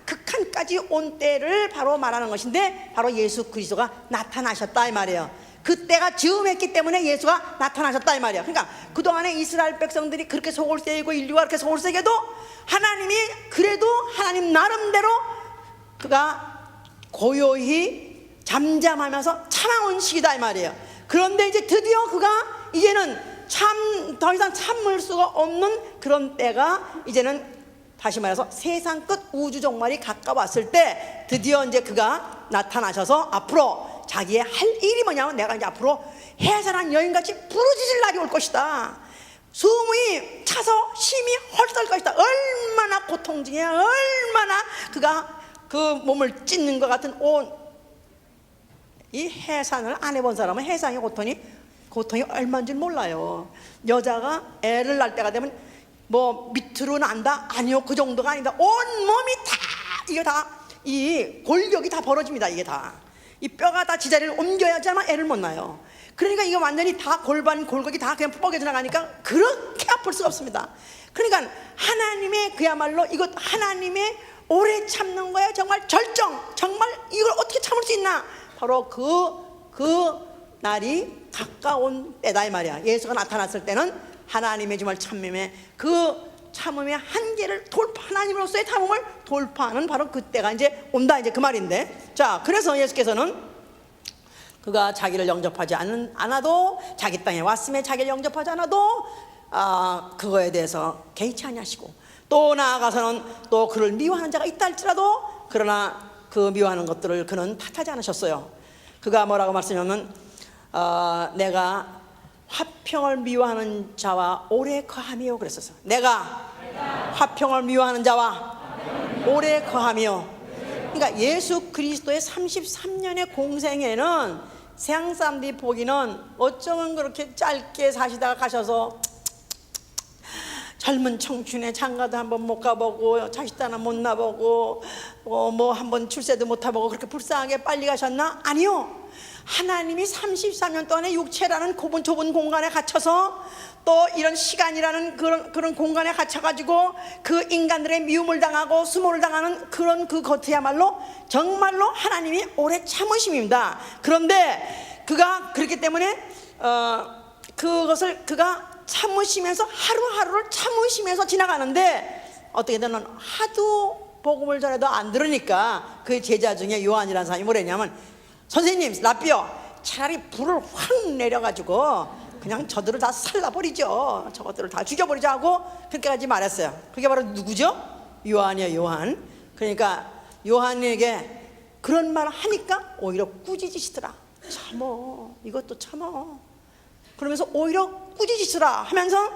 극한까지 온 때를 바로 말하는 것인데, 바로 예수 그리스도가 나타나셨다 이 말이에요. 그때가 즈음했기 때문에 예수가 나타나셨다 이 말이에요. 그러니까 그동안에 이스라엘 백성들이 그렇게 속을 새기고 인류가 그렇게 속을 새겨도 하나님이 그래도 하나님 나름대로 그가 고요히 잠잠하면서 참아온 시기다 이 말이에요. 그런데 이제 드디어 그가 이제는 더 이상 참을 수가 없는 그런 때가, 이제는 다시 말해서 세상 끝 우주 종말이 가까웠을 때 드디어 이제 그가 나타나셔서 앞으로 자기의 할 일이 뭐냐면, 내가 이제 앞으로 해산한 여인같이 부르짖을 날이 올 것이다. 숨이 차서 심히 헐떡일 것이다. 얼마나 고통 중에 얼마나 그가 그 몸을 찢는 것 같은 이 해산을 안 해본 사람은 해산의 고통이 얼마인 줄 몰라요. 여자가 애를 낳을 때가 되면 뭐 밑으로 난다? 아니요, 그 정도가 아니다. 온 몸이 다, 이게 다, 이 골격이 다 벌어집니다. 이게 다, 이 뼈가 다 지자리를 옮겨야지만 애를 못 낳아요. 그러니까 이게 완전히 다 골격이 다 그냥 뻐개져 나가니까 그렇게 아플 수가 없습니다. 그러니까 하나님의 그야말로 이것 하나님의 오래 참는 거예요. 정말 절정, 정말 이걸 어떻게 참을 수 있나? 바로 그 날이 가까운 때다 이 말이야. 예수가 나타났을 때는 하나님의 정말 참음의 그 참음의 한계를 하나님으로서의 참음을 돌파하는 바로 그때가 이제 온다, 이제 그 말인데. 자, 그래서 예수께서는 그가 자기를 영접하지 않아도, 자기 땅에 왔음에 자기를 영접하지 않아도 그거에 대해서 개의치 아니하시고, 또 나아가서는 또 그를 미워하는 자가 있다 할지라도 그러나 그 미워하는 것들을 그는 탓하지 않으셨어요. 그가 뭐라고 말씀하냐면 내가 화평을 미워하는 자와 오래 거하며 그랬었어요. 내가 화평을 미워하는 자와 오래 거하며. 그러니까 예수 그리스도의 33년의 공생에는 세상 사람들이 보기는 어쩌면 그렇게 짧게 사시다가 가셔서 젊은 청춘에 장가도 한번 못 가보고 자식도 하나 못 낳아보고 뭐 한번 출세도 못 해보고 그렇게 불쌍하게 빨리 가셨나? 아니요. 하나님이 33년 동안에 육체라는 좁은 공간에 갇혀서, 또 이런 시간이라는 그런 공간에 갇혀가지고 그 인간들의 미움을 당하고 수모를 당하는 그런 그것이야말로 정말로 하나님이 오래 참으심입니다. 그런데 그가 그렇기 때문에 그것을 그가 참으시면서 하루하루를 참으시면서 지나가는데, 어떻게 되면 하도 복음을 전해도 안 들으니까 그 제자 중에 요한이라는 사람이 뭐랬냐면, 선생님, 라삐요, 차라리 불을 확 내려가지고 그냥 저들을 다 살라버리죠. 저것들을 다 죽여버리자 하고 그렇게까지 말했어요. 그게 바로 누구죠? 요한이에요, 요한. 그러니까 요한에게 그런 말을 하니까 오히려 꾸짖으시더라. 참어, 이것도 참어. 그러면서 오히려 꾸짖으시더라 하면서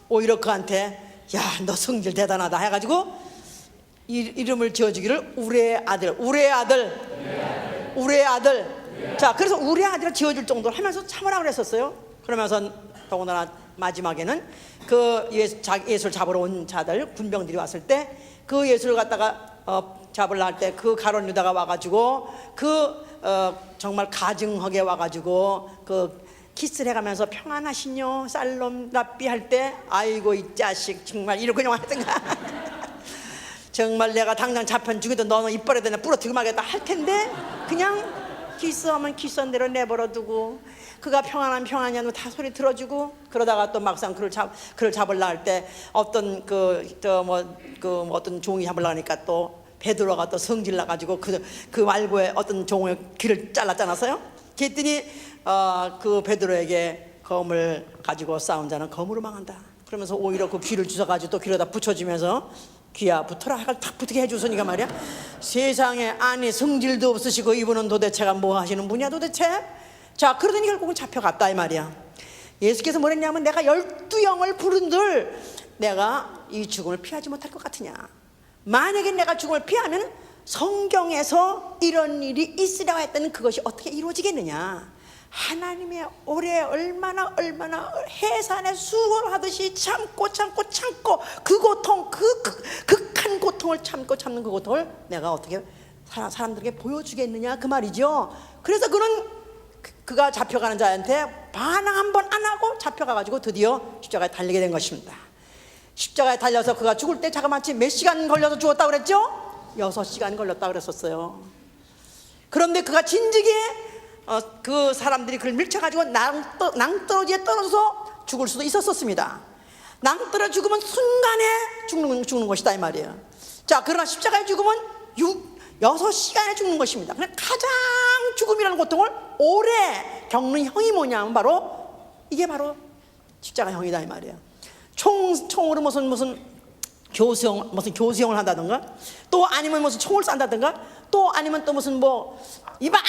오히려 그한테, 야, 너 성질 대단하다 해가지고 이름을 지어주기를 우리의 아들. 자, 그래서 우리의 아들을 지어줄 정도로 하면서 참으라 그랬었어요. 그러면서 더군다나 마지막에는 그 예수를 잡으러 온 자들, 군병들이 왔을 때 그 예수를 갖다가 잡으려 할 때 그 가룟 유다가 와가지고 정말 가증하게 와가지고 그 키스를 해가면서 평안하시뇨 살롬 랍비 할 때, 아이고 이 자식 정말 이러고 그냥 하던가 정말 내가 당장 잡혀 죽여도 너는 이빨에 대나 부러뜨리고 말겠다 할 텐데, 그냥 키스하면 키스한 대로 내버려두고 그가 평안하면 다 소리 들어주고, 그러다가 또 막상 그를 잡으려 할 때 어떤 어떤 종이 잡으려 하니까 또 베드로가 또 성질 나가지고 그 말고에 어떤 종의 귀를 잘랐잖아요. 그랬더니 그 베드로에게 검을 가지고 싸운 자는 검으로 망한다. 그러면서 오히려 그 귀를 주워가지고 또 귀에다 붙여주면서 귀야 붙어라 하고 탁 붙게 해주서니까 말이야. 세상에 아니 성질도 없으시고 이분은 도대체가 뭐 하시는 분이야 도대체. 자 그러더니 결국은 잡혀갔다 이 말이야. 예수께서 뭐랬냐면 내가 12영을 부른들 내가 이 죽음을 피하지 못할 것 같으냐. 만약에 내가 죽음을 피하면 성경에서 이런 일이 있으라고 했다는 그것이 어떻게 이루어지겠느냐. 하나님의 올해 얼마나 해산의 수고하듯이 참고 그 고통 극한 고통을 참는 그 고통을 내가 어떻게 사람들에게 보여주겠느냐 그 말이죠. 그래서 그가 잡혀가는 자한테 반항 한 번 안 하고 잡혀가가지고 드디어 십자가에 달리게 된 것입니다. 십자가에 달려서 그가 죽을 때 자그마치 몇 시간 걸려서 죽었다고 그랬죠? 6시간 걸렸다고 그랬었어요. 그런데 그가 진즉에 그 사람들이 그를 밀쳐가지고 낭떠러지에 떨어져서 죽을 수도 있었습니다. 낭떠러 죽으면 순간에 죽는 것이다 이 말이에요. 자 그러나 십자가의 죽음은 6시간에 죽는 것입니다. 그냥 가장 죽음이라는 고통을 오래 겪는 형이 뭐냐면 이게 바로 십자가 형이다 이 말이에요. 총으로 무슨 교수형을 한다든가 또 아니면 무슨 총을 싼다든가 또 아니면 또 무슨 이만한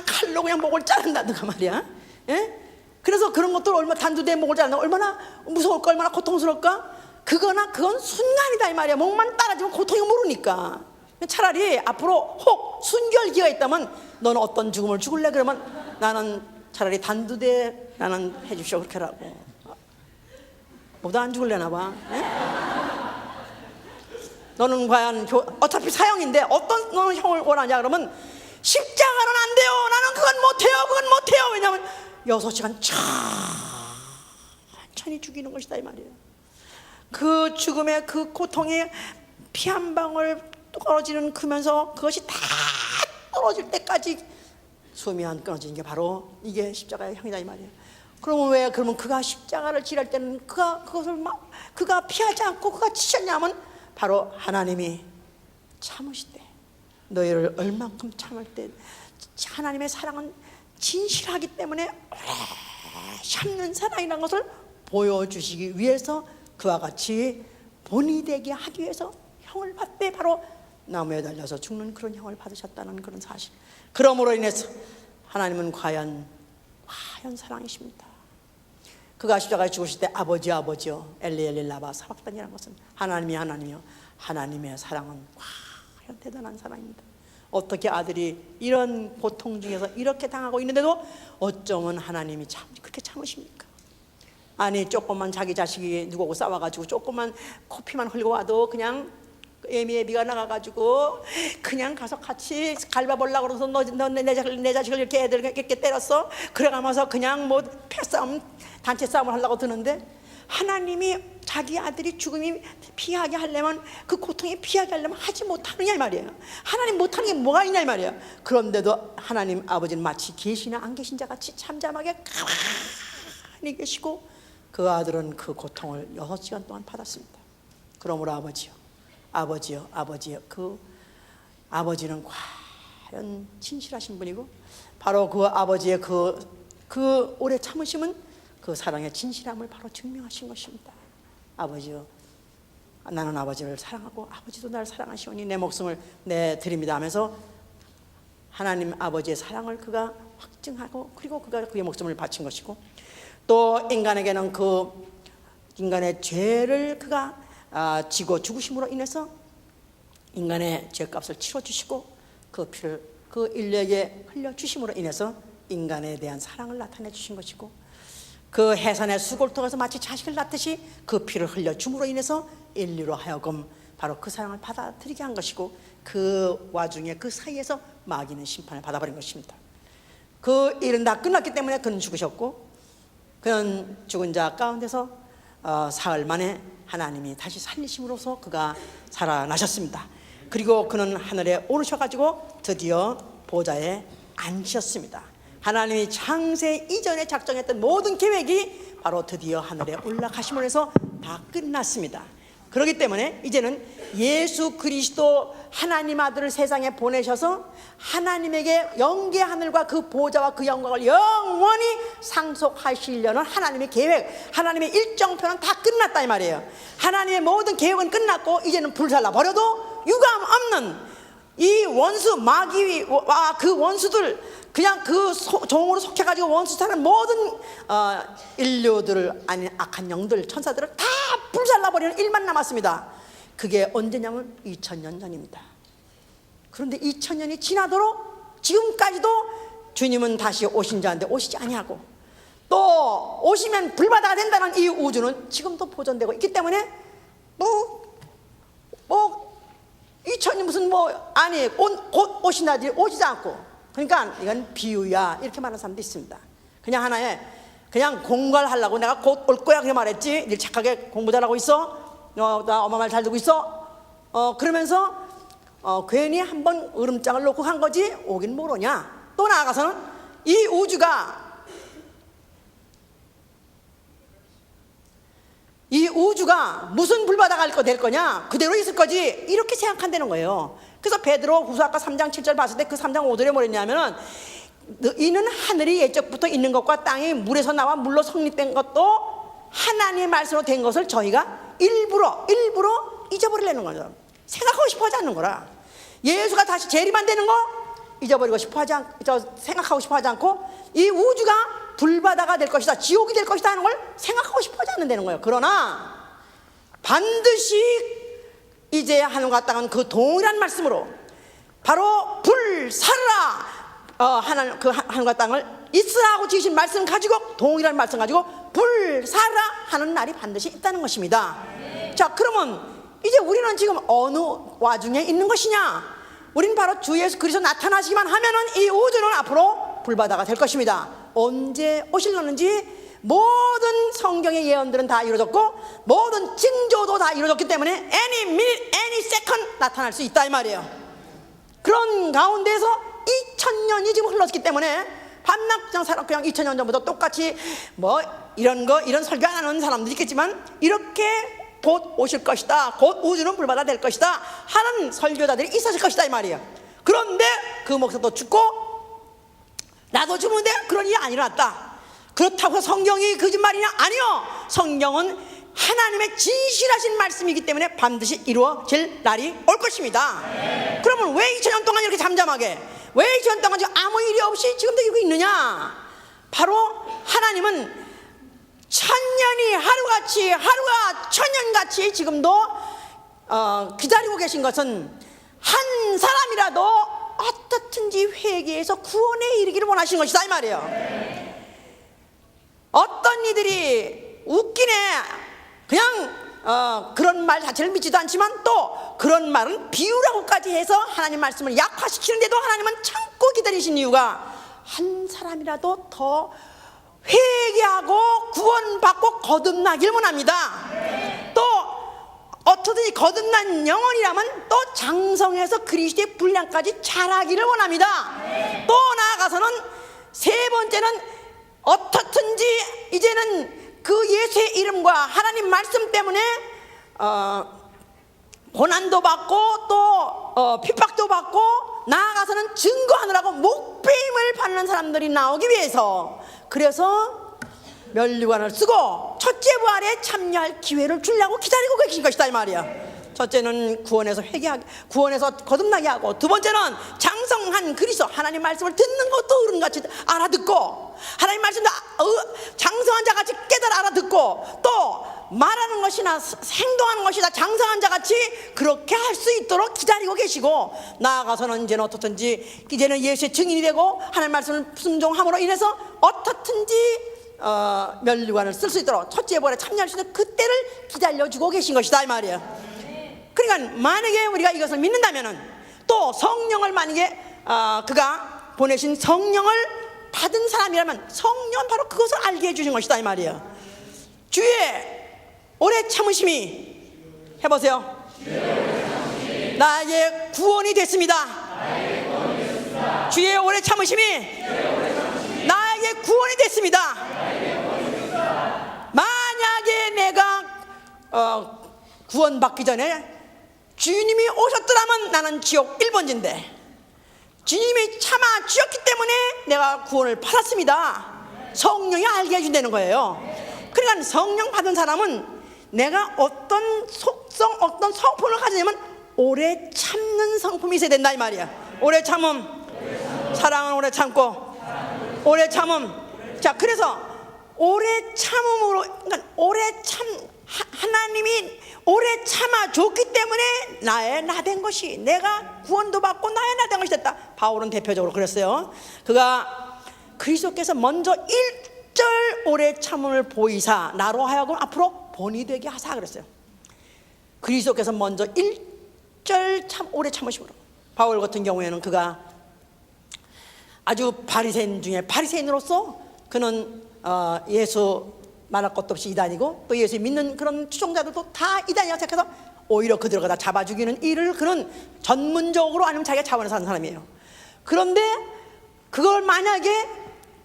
칼로 그냥 목을 자른다든가 말이야. 예? 그래서 그런 것들 얼마나 단두대에 목을 자른다 얼마나 무서울까 얼마나 고통스러울까. 그건 순간이다 이 말이야. 목만 따라지면 고통이 모르니까. 차라리 앞으로 혹 순결기가 있다면 너는 어떤 죽음을 죽을래? 그러면 나는 차라리 단두대 나는 해주시오 그렇게 하라고. 모두 안 죽을래나 봐. 너는 과연 어차피 사형인데 어떤 너는 형을 원하냐 그러면 십자가는 안 돼요. 나는 그건 못해요. 왜냐하면 6시간 천천히 죽이는 것이다 이 말이에요. 그 죽음의 그 고통에 피 한 방울 떨어지는 그면서 그것이 다 떨어질 때까지 숨이 안 끊어지는 게 바로 이게 십자가의 형이다 이 말이에요. 그러면 그가 십자가를 지랄 때는 그가 피하지 않고 그가 치셨냐면 바로 하나님이 참으시되 너희를 얼만큼 참을 때 하나님의 사랑은 진실하기 때문에 오래 참는 사랑이라는 것을 보여주시기 위해서 그와 같이 본이 되게 하기 위해서 형을 받되 바로 나무에 달려서 죽는 그런 형을 받으셨다는 그런 사실. 그러므로 인해서 하나님은 과연 사랑이십니다. 그가 십자가에 죽으실 때 아버지요 엘리 라마 사박단이라는 것은 하나님이요 하나님의 사랑은 과연 대단한 사랑입니다. 어떻게 아들이 이런 고통 중에서 이렇게 당하고 있는데도 어쩌면 하나님이 그렇게 참으십니까? 아니 조금만 자기 자식이 누구하고 싸워가지고 조금만 코피만 흘리고 와도 그냥 애미가 나가가지고 그냥 가서 같이 갈바보려고 그래서 너 내 자식을 이렇게 애들 이렇게 때렸어? 그래가면서 그냥 패싸움 단체 싸움을 하려고 드는데 하나님이 자기 아들이 죽음이 피하게 하려면 그 고통이 피하게 하려면 하지 못하느냐 이 말이에요. 하나님 못하는 게 뭐가 있냐 이 말이에요. 그런데도 하나님 아버지는 마치 계시나 안 계신 자 같이 잠잠하게 가만히 계시고 그 아들은 그 고통을 6시간 동안 받았습니다. 그러므로 아버지요 그 아버지는 과연 진실하신 분이고 바로 그 아버지의 그 오래 참으심은 그 사랑의 진실함을 바로 증명하신 것입니다. 아버지요 나는 아버지를 사랑하고 아버지도 나를 사랑하시오니 내 목숨을 내드립니다 하면서 하나님 아버지의 사랑을 그가 확증하고 그리고 그가 그의 목숨을 바친 것이고 또 인간에게는 그 인간의 죄를 그가 지고 죽으심으로 인해서 인간의 죄값을 치러주시고 그 피를 그 인류에게 흘려주심으로 인해서 인간에 대한 사랑을 나타내 주신 것이고 그 해산의 수고를 통해서 마치 자식을 낳듯이 그 피를 흘려줌으로 인해서 인류로 하여금 바로 그 사랑을 받아들이게 한 것이고 그 와중에 그 사이에서 마귀는 심판을 받아버린 것입니다. 그 일은 다 끝났기 때문에 그는 죽으셨고 그는 죽은 자 가운데서 사흘 만에 하나님이 다시 살리심으로써 그가 살아나셨습니다. 그리고 그는 하늘에 오르셔가지고 드디어 보좌에 앉으셨습니다. 하나님이 창세 이전에 작정했던 모든 계획이 바로 드디어 하늘에 올라가심으로 해서 다 끝났습니다. 그렇기 때문에 이제는 예수 그리스도 하나님 아들을 세상에 보내셔서 하나님에게 영계 하늘과 그 보좌와 그 영광을 영원히 상속하시려는 하나님의 계획, 하나님의 일정표는 다 끝났다 이 말이에요. 하나님의 모든 계획은 끝났고 이제는 불살라 버려도 유감 없는 이 원수 마귀와 그 원수들, 그냥 그 종으로 속해가지고 원수 사는 모든 인류들을, 아닌 악한 영들, 천사들을 다 불살라버리는 일만 남았습니다. 그게 언제냐면 2000년 전입니다. 그런데 2000년이 지나도록 지금까지도 주님은 다시 오신 자인데 오시지 아니하고, 또 오시면 불바다가 된다는 이 우주는 지금도 보존되고 있기 때문에 2000년 무슨 아니 곧 오신다지 오시지 않고, 그러니까 이건 비유야 이렇게 말하는 사람도 있습니다. 그냥 하나의 그냥 공부를 하려고 내가 곧 올 거야 그렇게 말했지, 늘 착하게 공부 잘하고 있어, 나 엄마 말 잘 듣고 있어, 그러면서 괜히 한번 으름장을 놓고 간 거지 오긴 모르냐. 또 나아가서는 이 우주가 무슨 불바다가 될 거냐, 그대로 있을 거지 이렇게 생각한다는 거예요. 그래서 베드로 후서아까 3장 7절 봤을 때 그 3장 5절에 뭐랬냐면은, 이는 하늘이 예적부터 있는 것과 땅이 물에서 나와 물로 성립된 것도 하나님의 말씀으로 된 것을 저희가 일부러 잊어버리려는 거죠. 생각하고 싶어 하지 않는 거라. 예수가 다시 재림한다는 거 잊어버리고 싶어 하지 생각하고 싶어 하지 않고, 이 우주가 불바다가 될 것이다, 지옥이 될 것이다 하는 걸 생각하고 싶어 하지 않는다는 거예요. 그러나 반드시 이제 하늘과 땅은 그 동일한 말씀으로 바로 불살라, 하늘과 땅을 있으라고 지으신 말씀 가지고, 동일한 말씀 가지고 불살라 하는 날이 반드시 있다는 것입니다. 자, 그러면 이제 우리는 지금 어느 와중에 있는 것이냐? 우리는 바로 주 예수 그리스도 나타나시기만 하면은 이 우주는 앞으로 불바다가 될 것입니다. 언제 오실려는지 모든 성경의 예언들은 다 이루어졌고 모든 징조도 다 이루어졌기 때문에 any minute, any second 나타날 수 있다 이 말이에요. 그런 가운데서 2000년이 지금 흘렀기 때문에 밤낮 그냥 2000년 전부터 똑같이 이런 설교 안 하는 사람도 있겠지만, 이렇게 곧 오실 것이다, 곧 우주는 불바다 될 것이다 하는 설교자들이 있었을 것이다 이 말이에요. 그런데 그 목사도 죽고 나도 죽는데 그런 일이 안 일어났다. 그렇다고 성경이 거짓말이냐? 아니요, 성경은 하나님의 진실하신 말씀이기 때문에 반드시 이루어질 날이 올 것입니다. 그러면 왜 2000년 동안 이렇게 잠잠하게, 왜 2000년 동안 지금 아무 일이 없이 지금도 이러고 있느냐? 바로 하나님은 천년이 하루같이, 하루가 천년같이 지금도 기다리고 계신 것은 한 사람이라도 어떻든지 회개해서 구원에 이르기를 원하시는 것이다 이 말이에요. 어떤 이들이 웃기네, 그냥 그런 말 자체를 믿지도 않지만 또 그런 말은 비유라고까지 해서 하나님 말씀을 약화시키는데도 하나님은 참고 기다리신 이유가 한 사람이라도 더 회개하고 구원받고 거듭나길 원합니다. 또 어떻든지 거듭난 영혼이라면 또 장성해서 그리스도의 분량까지 자라기를 원합니다. 또 나아가서는 세 번째는 어떻든지 이제는 그 예수의 이름과 하나님 말씀 때문에 고난도 받고 또 핍박도 받고 나아가서는 증거하느라고 목배임을 받는 사람들이 나오기 위해서, 그래서 면류관을 쓰고 첫째 부활에 참여할 기회를 주려고 기다리고 계신 것이다 이 말이야. 첫째는 구원에서 구원에서 거듭나게 하고, 두 번째는 장성한 그리스도 하나님 말씀을 듣는 것도 어른같이 알아듣고, 하나님 말씀도 장성한 자같이 깨달아 알아듣고, 또 말하는 것이나 행동하는 것이 다 장성한 자같이 그렇게 할 수 있도록 기다리고 계시고, 나아가서는 이제는 어떻든지 이제는 예수의 증인이 되고 하나님 말씀을 순종함으로 인해서 어떻든지 면류관을 쓸 수 있도록 첫째 부활에 참여할 수 있는 그때를 기다려주고 계신 것이다 이 말이에요. 그러니까 만약에 우리가 이것을 믿는다면은, 또 성령을 만약에 그가 보내신 성령을 받은 사람이라면 성령은 바로 그것을 알게 해주신 것이다 이 말이에요. 주의 오래 참으심이, 해보세요, 나의 구원이 됐습니다. 주의 오래 참으심이 나에게 구원이 됐습니다. 만약에 내가 구원받기 전에 주님이 오셨더라면 나는 지옥 1번지인데 주님이 참아 주셨기 때문에 내가 구원을 받았습니다. 성령이 알게 해준다는 거예요. 그러니까 성령 받은 사람은 내가 어떤 속성, 어떤 성품을 가지냐면 오래 참는 성품이 있어야 된다 이 말이야. 오래 참음, 사랑은 오래 참고, 오래 참음. 자, 그래서 오래 참음으로, 그러니까 오래 참, 하나님이 오래 참아줬기 때문에 나의 나 된 것이, 내가 구원도 받고 나의 나 된 것이 됐다. 바울은 대표적으로 그랬어요. 그가 그리스도께서 먼저 1절 오래 참음을 보이사 나로 하여금 앞으로 본이 되게 하사 그랬어요. 그리스도께서 먼저 1절 참 오래 참으심으로. 바울 같은 경우에는 그가 아주 바리새인 중에 바리새인으로서 그는 예수 말할 것도 없이 이단이고 또 예수 믿는 그런 추종자들도 다 이단이라고 생각해서 오히려 그들을 갖다 잡아 죽이는 일을 그는 전문적으로 아니면 자기가 자원해서 하는 사람이에요. 그런데 그걸 만약에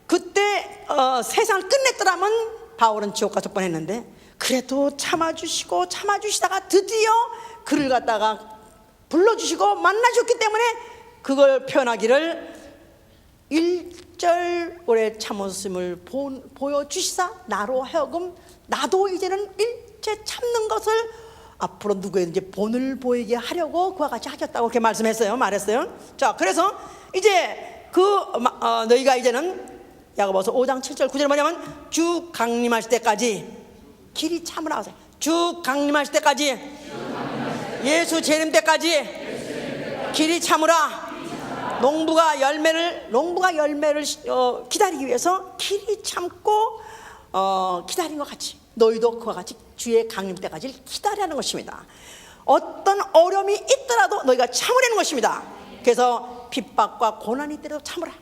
그때 세상을 끝냈더라면 바울은 지옥 가서 뻔했는데 그래도 참아주시고 참아주시다가 드디어 그를 갖다가 불러주시고 만나셨기 때문에 그걸 표현하기를 1절 오래 참았음을 보여주시사 나로 하여금 나도 이제는 일체 참는 것을 앞으로 누구에든지 본을 보이게 하려고 그와 같이 하셨다고 그렇게 말했어요. 자, 그래서 이제 너희가 이제는 야고보서 5장 7절 9절 뭐냐면 주 강림하실 때까지 길이 참으라 하세요. 주 강림하실 때까지 예수 재림 때까지 길이 참으라. 농부가 열매를 기다리기 위해서 길이 참고 기다린 것 같이 너희도 그와 같이 주의 강림 때까지 기다리라는 것입니다. 어떤 어려움이 있더라도 너희가 참으라는 것입니다. 그래서 핍박과 고난이 있더라도 참으라.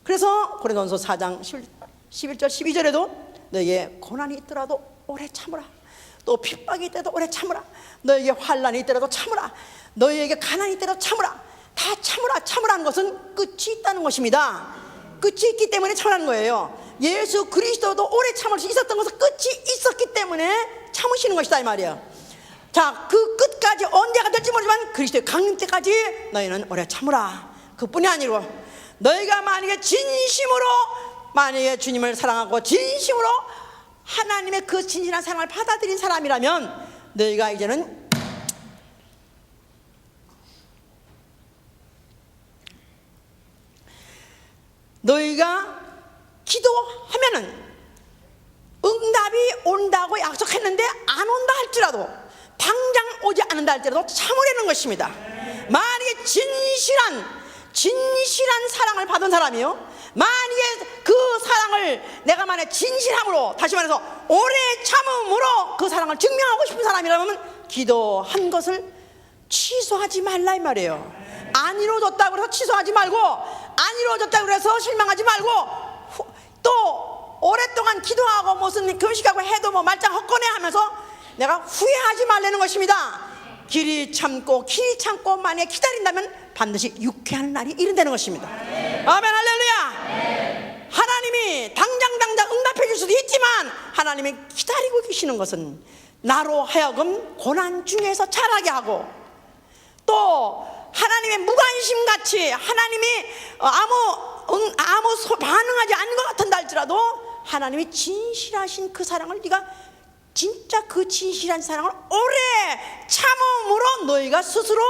그래서 고린도전서 4장 11절 12절에도 너희에게 고난이 있더라도 오래 참으라. 또 핍박이 있더라도 오래 참으라. 너희에게 환난이 있더라도 참으라. 너희에게 가난이 있더라도 참으라. 다 참으라는 것은 끝이 있다는 것입니다. 끝이 있기 때문에 참으라는 거예요. 예수 그리스도도 오래 참을 수 있었던 것은 끝이 있었기 때문에 참으시는 것이다 이 말이에요. 자, 그 끝까지 언제가 될지 모르지만 그리스도의 강림 때까지 너희는 오래 참으라. 그뿐이 아니고 너희가 만약에 진심으로 만약에 주님을 사랑하고 진심으로 하나님의 그 진실한 사랑을 받아들인 사람이라면 너희가 이제는 너희가 기도하면은 응답이 온다고 약속했는데 안 온다 할지라도 당장 오지 않는다 할지라도 참으려는 것입니다. 만약에 진실한 사랑을 받은 사람이요, 만약에 그 사랑을 내가 만약 진실함으로, 다시 말해서 오래 참음으로 그 사랑을 증명하고 싶은 사람이라면 기도한 것을 취소하지 말라 이 말이에요. 안 이루어졌다고 해서 취소하지 말고, 안 이루어졌다고 해서 실망하지 말고, 또 오랫동안 기도하고 무슨 금식하고 해도 뭐 말짱 헛거네 하면서 내가 후회하지 말라는 것입니다. 길이 참고 만약에 기다린다면 반드시 유쾌한 날이 이른다는 것입니다. 아멘, 할렐루야. 하나님이 당장 응답해 줄 수도 있지만 하나님이 기다리고 계시는 것은 나로 하여금 고난 중에서 자라게 하고, 또 하나님의 무관심같이 하나님이 아무 반응하지 않는 것 같은다 할지라도 하나님이 진실하신 그 사랑을 네가 진짜 그 진실한 사랑을 오래 참음으로 너희가 스스로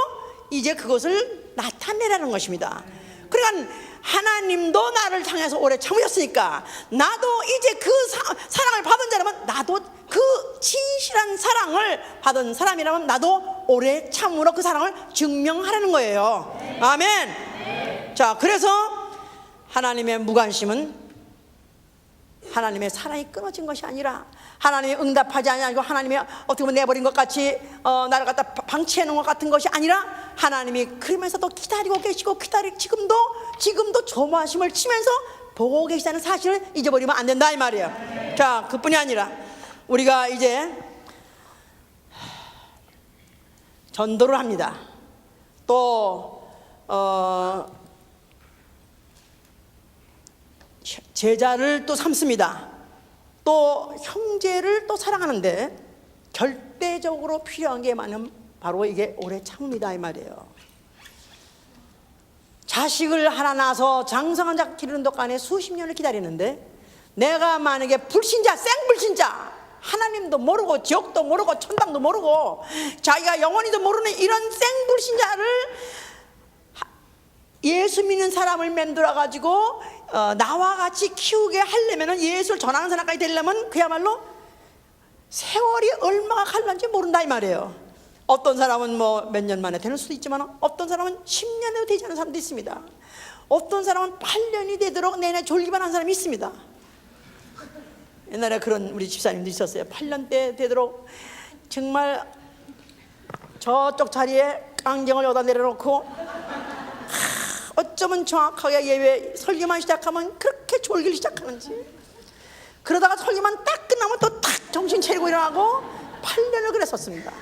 이제 그것을 나타내라는 것입니다. 그러니까 하나님도 나를 향해서 오래 참으셨으니까 나도 이제 그 사랑을 받은 자라면, 나도 그 진실한 사랑을 받은 사람이라면 나도 오래 참으로 그 사랑을 증명하라는 거예요. 아멘. 자, 그래서 하나님의 무관심은 하나님의 사랑이 끊어진 것이 아니라, 하나님이 응답하지 아니하고 하나님이 어떻게 보면 내버린 것 같이 나를 갖다 방치해 놓은 것 같은 것이 아니라 하나님이 그러면서도 기다리고 계시고 지금도 조마심을 치면서 보고 계시다는 사실을 잊어버리면 안 된다 이 말이에요. 자, 그뿐이 아니라 우리가 이제 전도를 합니다. 또 제자를 또 삼습니다. 또 형제를 또 사랑하는데 절대적으로 필요한 게 많은 바로 이게 오래 참음이다 이 말이에요. 자식을 하나 낳아서 장성한 자 기르는 동안에 수십 년을 기다리는데, 내가 만약에 불신자, 생불신자, 하나님도 모르고 지옥도 모르고 천당도 모르고 자기가 영원히도 모르는 이런 생불신자를 예수 믿는 사람을 만들어 가지고 나와 같이 키우게 하려면, 예수를 전하는 사람까지 되려면 그야말로 세월이 얼마가 갈는지 모른다 이 말이에요. 어떤 사람은 뭐 몇 년 만에 되는 수도 있지만, 어떤 사람은 10년에도 되지 않은 사람도 있습니다. 어떤 사람은 8년이 되도록 내내 졸기만 한 사람이 있습니다. 옛날에 그런 우리 집사님도 있었어요. 8년째 되도록 정말 저쪽 자리에 안경을 여기다 내려놓고 어쩌면 정확하게 예배 설교만 시작하면 그렇게 졸기를 시작하는지, 그러다가 설교만 딱 끝나면 또 탁 정신 차리고 일어나고 8년을 그랬었습니다.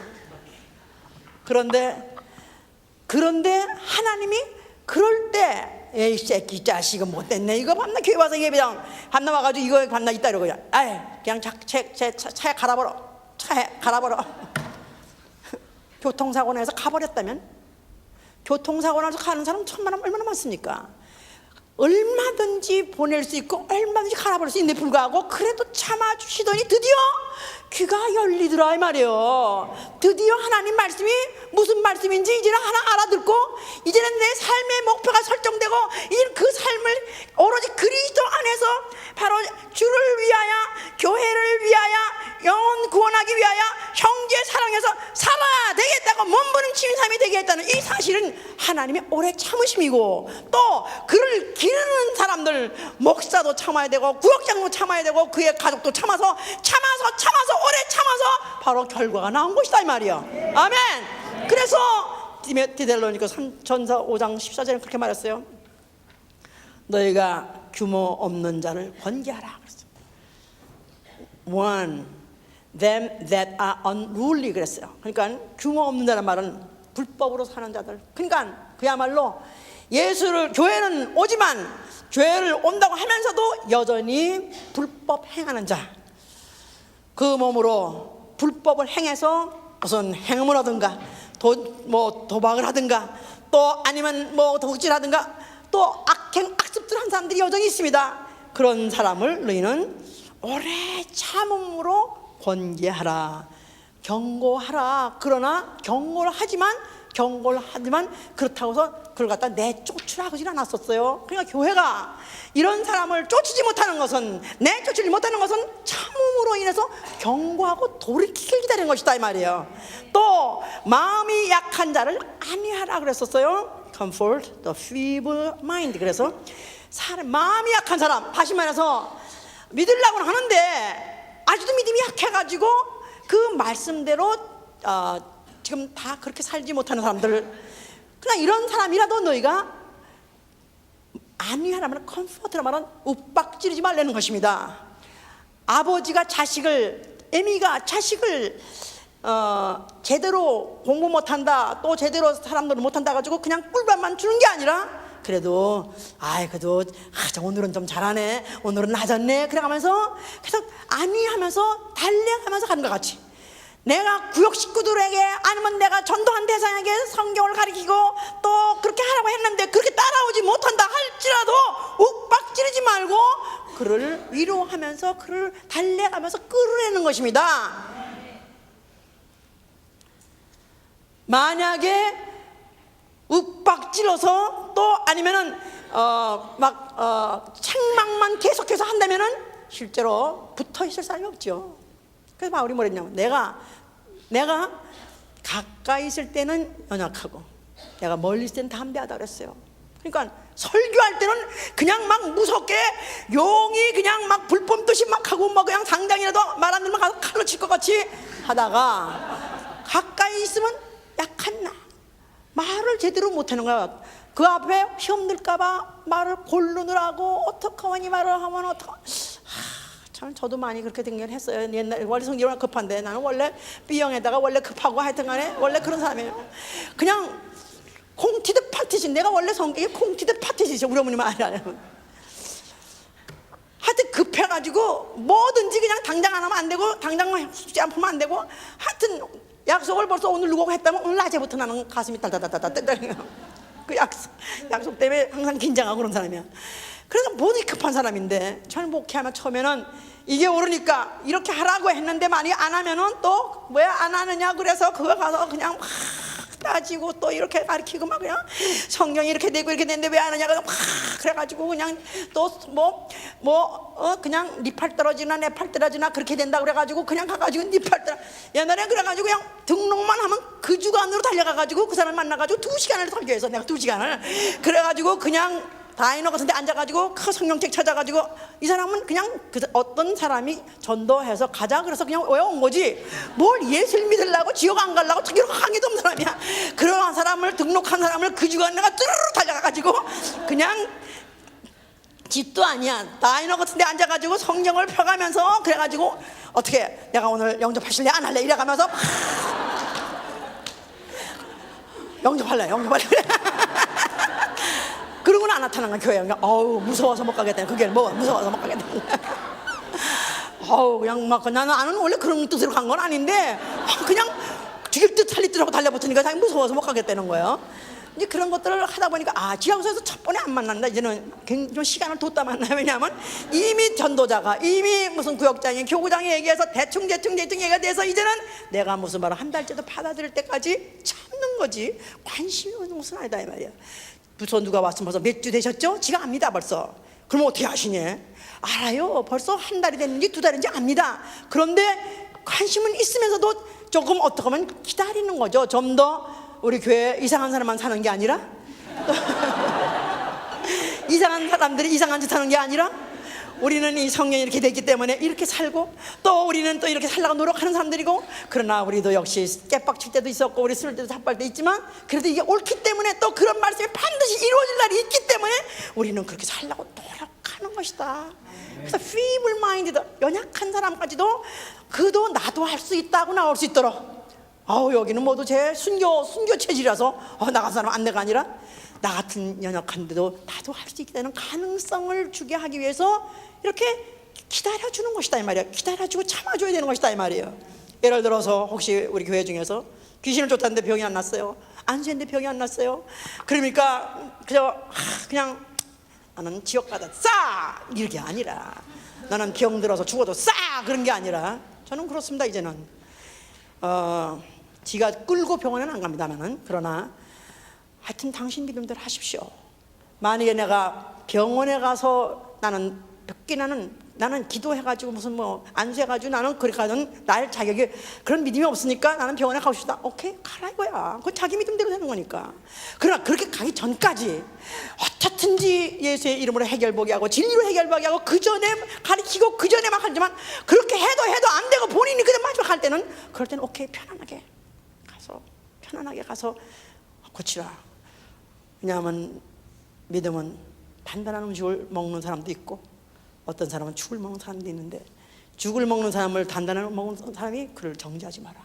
그런데 하나님이 그럴 때, 에이 새끼 자식은 못됐네, 이거 밤낮 교회 와서 예배당 밤낮 와가지고 이거 밤낮 있다 이러고 그냥 차에 갈아버려, 차에 갈아버려. 교통사고 나서 가버렸다면, 교통사고 나서 가는 사람 천만 얼마나 많습니까? 얼마든지 보낼 수 있고 얼마든지 갈아버릴 수 있는데 불구하고 그래도 참아주시더니 드디어 귀가 열리더라 이 말이에요. 드디어 하나님 말씀이 무슨 말씀인지 이제는 하나 알아듣고, 이제는 내 삶의 목표가 설정되고, 이제는 그 삶을 오로지 그리스도 안에서 바로 주를 위하여, 교회를 위하여, 영혼 구원하기 위하여 형제 사랑해서 살아야 되겠다고 몸부림치는 삶이 되겠다는 이 사실은 하나님의 오래 참으심이고, 또 그를 기르는 사람들, 목사도 참아야 되고 구역장도 참아야 되고 그의 가족도 참아서 오래 참아서 바로 결과가 나온 것이다 이 말이에요. 아멘. 그래서 디델로니가 전서 5장 14절에 그렇게 말했어요. 너희가 규모 없는 자를 권계하라 그랬어요. One them that are unruly 그랬어요. 그러니까 규모 없는 자란 말은 불법으로 사는 자들. 그러니까 그야말로 예수를, 교회는 오지만 교회를 온다고 하면서도 여전히 불법 행하는 자, 그 몸으로 불법을 행해서 무슨 행음을 하든가 도박을 하든가 또 아니면 뭐 도둑질하든가 또 악습들 한 사람들이 여전히 있습니다. 그런 사람을 너희는 오래 참음으로 권계하라, 경고하라. 그러나 경고를 하지만 그렇다고 해서 그걸 갖다 내쫓으라 그러진 않았었어요. 그러니까 교회가 이런 사람을 쫓지 못하는 것은, 내쫓지 못하는 것은 참음으로 인해서 경고하고 돌이키길 기다리는 것이다 이 말이에요. 또 마음이 약한 자를 안위하라 그랬었어요. Comfort the feeble mind. 그래서 마음이 약한 사람, 다시 말해서 믿으려고는 하는데 아직도 믿음이 약해가지고 그 말씀대로 지금 다 그렇게 살지 못하는 사람들, 그냥 이런 사람이라도 너희가 안위하라면, 컴포트라면 윽박지르지 말라는 것입니다. 아버지가 자식을, 애미가 자식을 제대로 공부 못한다, 또 제대로 사람들을 못한다 가지고 그냥 꿀밥만 주는 게 아니라, 그래도 오늘은 좀 잘하네, 오늘은 낮았네, 그래가면서 계속 안위하면서 달래가면서 가는 것 같이, 내가 구역 식구들에게 아니면 내가 전도한 대상에게 성경을 가르치고 또 그렇게 하라고 했는데 그렇게 따라오지 못한다 할지라도 윽박지르지 말고 그를 위로하면서 그를 달래가면서 끌어내는 것입니다. 만약에 윽박질러서 또 아니면은 책망만 계속해서 한다면은 실제로 붙어 있을 사람이 없죠. 그래서 바울이 뭐랬냐면, 내가 가까이 있을 때는 연약하고 내가 멀리 있을 때는 담대하다 그랬어요. 그러니까 설교할 때는 그냥 막 무섭게 용이 그냥 막 불법듯이 막 하고 막 그냥 당장이라도 말 안 들으면 가서 칼로 칠 것 같이 하다가 가까이 있으면 약한 나, 말을 제대로 못하는 거야. 그 앞에 시험 들까봐 말을 고르느라고 어떡하니 말을 하면 참 저도 많이 그렇게 된 걸 했어요. 옛날에 원래 성질은 급한데 나는 원래 B형에다가 원래 급하고 하여튼간에 원래 그런 사람이에요. 그냥 콩튀듯 파티지. 내가 원래 성격이 콩튀듯 파티지. 우리 어머니 말이 안 해요. 하여튼 급해가지고 뭐든지 그냥 당장 안 하면 안 되고, 당장 숙제 안 풀면 안 되고, 하여튼 약속을 벌써 오늘 누구하고 했다면 오늘 낮에부터 나는 가슴이 딸딸딸딸 그 약속 때문에 항상 긴장하고 그런 사람이야. 그래서 모두 급한 사람인데, 저는 목회하면 처음에는 이게 오르니까 이렇게 하라고 했는데 만약에 안 하면은 또 왜 안 하느냐, 그래서 그거 가서 그냥 막 따지고 또 이렇게 가르치고 막 그냥 성경이 이렇게 되고 이렇게 되는데 왜 안 하냐고 막 그래가지고 그냥 또 그냥 네 팔 떨어지나 내 팔 떨어지나 그렇게 된다 그래가지고 그냥 가가지고 네 팔 떨어, 옛날에 그래가지고 그냥 등록만 하면 그 주간으로 달려가가지고 그 사람 만나가지고 2시간을 설교해서 내가 2시간을 그래가지고 그냥 다이너 같은 데 앉아가지고 그 성경책 찾아가지고, 이 사람은 그냥 어떤 사람이 전도해서 가자 그래서 그냥 외워온 거지 뭘 예수를 믿으려고 지옥 안 가려고 특별히 항의도 없는 사람이야. 그런 사람을, 등록한 사람을 그 주간 내가 뚜루루 달려가가지고 그냥 집도 아니야 다이너 같은 데 앉아가지고 성경을 펴가면서 그래가지고 어떻게 내가 오늘 영접하실래 안 할래 이래가면서 영접할래 그러고는 안 나타난 거야 교회에. 어우 무서워서 못 가겠다. 그게 뭐 무서워서 못 가겠다. 어우 그냥 막 나는 원래 그런 뜻으로 간 건 아닌데 그냥 죽일 듯 살릴 듯 하고 달려붙으니까 자기 무서워서 못 가겠다는 거예요. 이제 그런 것들을 하다 보니까 지하우스에서 첫 번에 안 만난다. 이제는 굉장히 시간을 뒀다 만나요. 왜냐하면 이미 전도자가 이미 무슨 구역장이 교구장이 얘기해서 대충 얘기가 돼서 이제는 내가 무슨 말을 한 달째도 받아들일 때까지 참는 거지 관심이 없는 것은 아니다 이 말이야. 부서 누가 왔으면 벌써 몇 주 되셨죠? 지가 압니다 벌써. 그럼 어떻게 아시니? 알아요. 벌써 한 달이 됐는지 2달인지 압니다. 그런데 관심은 있으면서도 조금 어떻게 하면 기다리는 거죠. 좀 더 우리 교회 이상한 사람만 사는 게 아니라 이상한 사람들이 이상한 짓 하는 게 아니라 우리는 이 성경이 이렇게 됐기 때문에 이렇게 살고 또 우리는 또 이렇게 살려고 노력하는 사람들이고, 그러나 우리도 역시 깨빡칠 때도 있었고 우리 쓸 때도 답할 때 있지만 그래도 이게 옳기 때문에 또 그런 말씀이 반드시 이루어질 날이 있기 때문에 우리는 그렇게 살려고 노력하는 것이다. 그래서 feeble minded 연약한 사람까지도 그도 나도 할 수 있다고 나올 수 있도록, 여기는 모두 제 순교 체질이라서 나간 사람 안내가 아니라 나 같은 연약한데도 나도 할 수 있게 되는 가능성을 주게 하기 위해서 이렇게 기다려주는 것이다 이 말이야. 기다려주고 참아줘야 되는 것이다 이 말이에요. 예를 들어서 혹시 우리 교회 중에서 귀신을 쫓았는데 병이 안 났어요. 안수했는데 병이 안 났어요. 그러니까 그냥 나는 지옥 가다 싸 이렇게 아니라, 나는 병 들어서 죽어도 싸 그런 게 아니라, 저는 그렇습니다. 이제는 지가 끌고 병원에는 안 갑니다만은, 그러나 하여튼 당신 믿음대로 하십시오. 만약에 내가 병원에 가서 나는 기도해가지고 무슨 안수해가지고 나는 그렇게 가는 날 자격이 그런 믿음이 없으니까 나는 병원에 가고 싶다. 오케이 가라 이거야. 그건 자기 믿음대로 되는 거니까. 그러나 그렇게 가기 전까지 어떻든지 예수의 이름으로 해결보게 하고 진리로 해결보게 하고 그 전에 가르치고 그 전에 막 하지만 그렇게 해도 안 되고 본인이 그냥 마지막 할 때는, 그럴 때는 오케이 편안하게 가서 고치라. 왜냐하면 믿음은 단단한 음식을 먹는 사람도 있고 어떤 사람은 죽을 먹는 사람도 있는데, 죽을 먹는 사람을 단단한 먹는 사람이 그를 정죄하지 마라.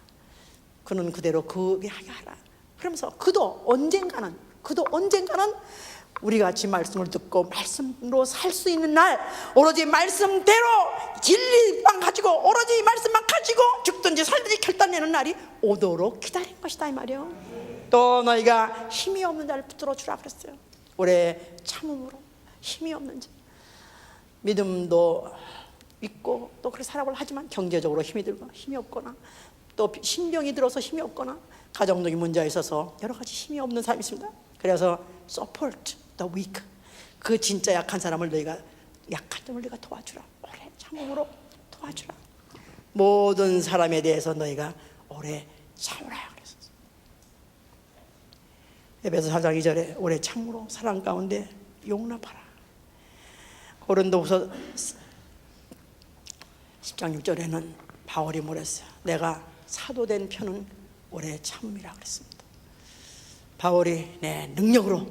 그는 그대로 그게 하게 하라. 그러면서 그도 언젠가는 우리 같이 말씀을 듣고 말씀으로 살 수 있는 날, 오로지 말씀대로 진리만 가지고 오로지 말씀만 가지고 죽든지 살든지 결단내는 날이 오도록 기다린 것이다 이 말이요. 또 너희가 힘이 없는 자를 붙들어 주라 그랬어요. 올해 참음으로 힘이 없는 자, 믿음도 있고 또 그렇게 살아보려 하지만 경제적으로 힘이 들거나 힘이 없거나 또 신병이 들어서 힘이 없거나 가정적인 문제가 있어서 여러 가지 힘이 없는 사람이 있습니다. 그래서 support the weak, 그 진짜 약한 사람을 너희가, 약한 점을 너희가 도와주라. 오래 참음으로 도와주라. 모든 사람에 대해서 너희가 오래 참으라 그랬었어요. 에베소 4장 2절에 오래 참으로 사랑 가운데 용납하라. 고린도후서 10장 6절에는 바울이 뭐랬어요? 내가 사도된 편은 오래 참음이라 그랬습니다. 바울이 내 능력으로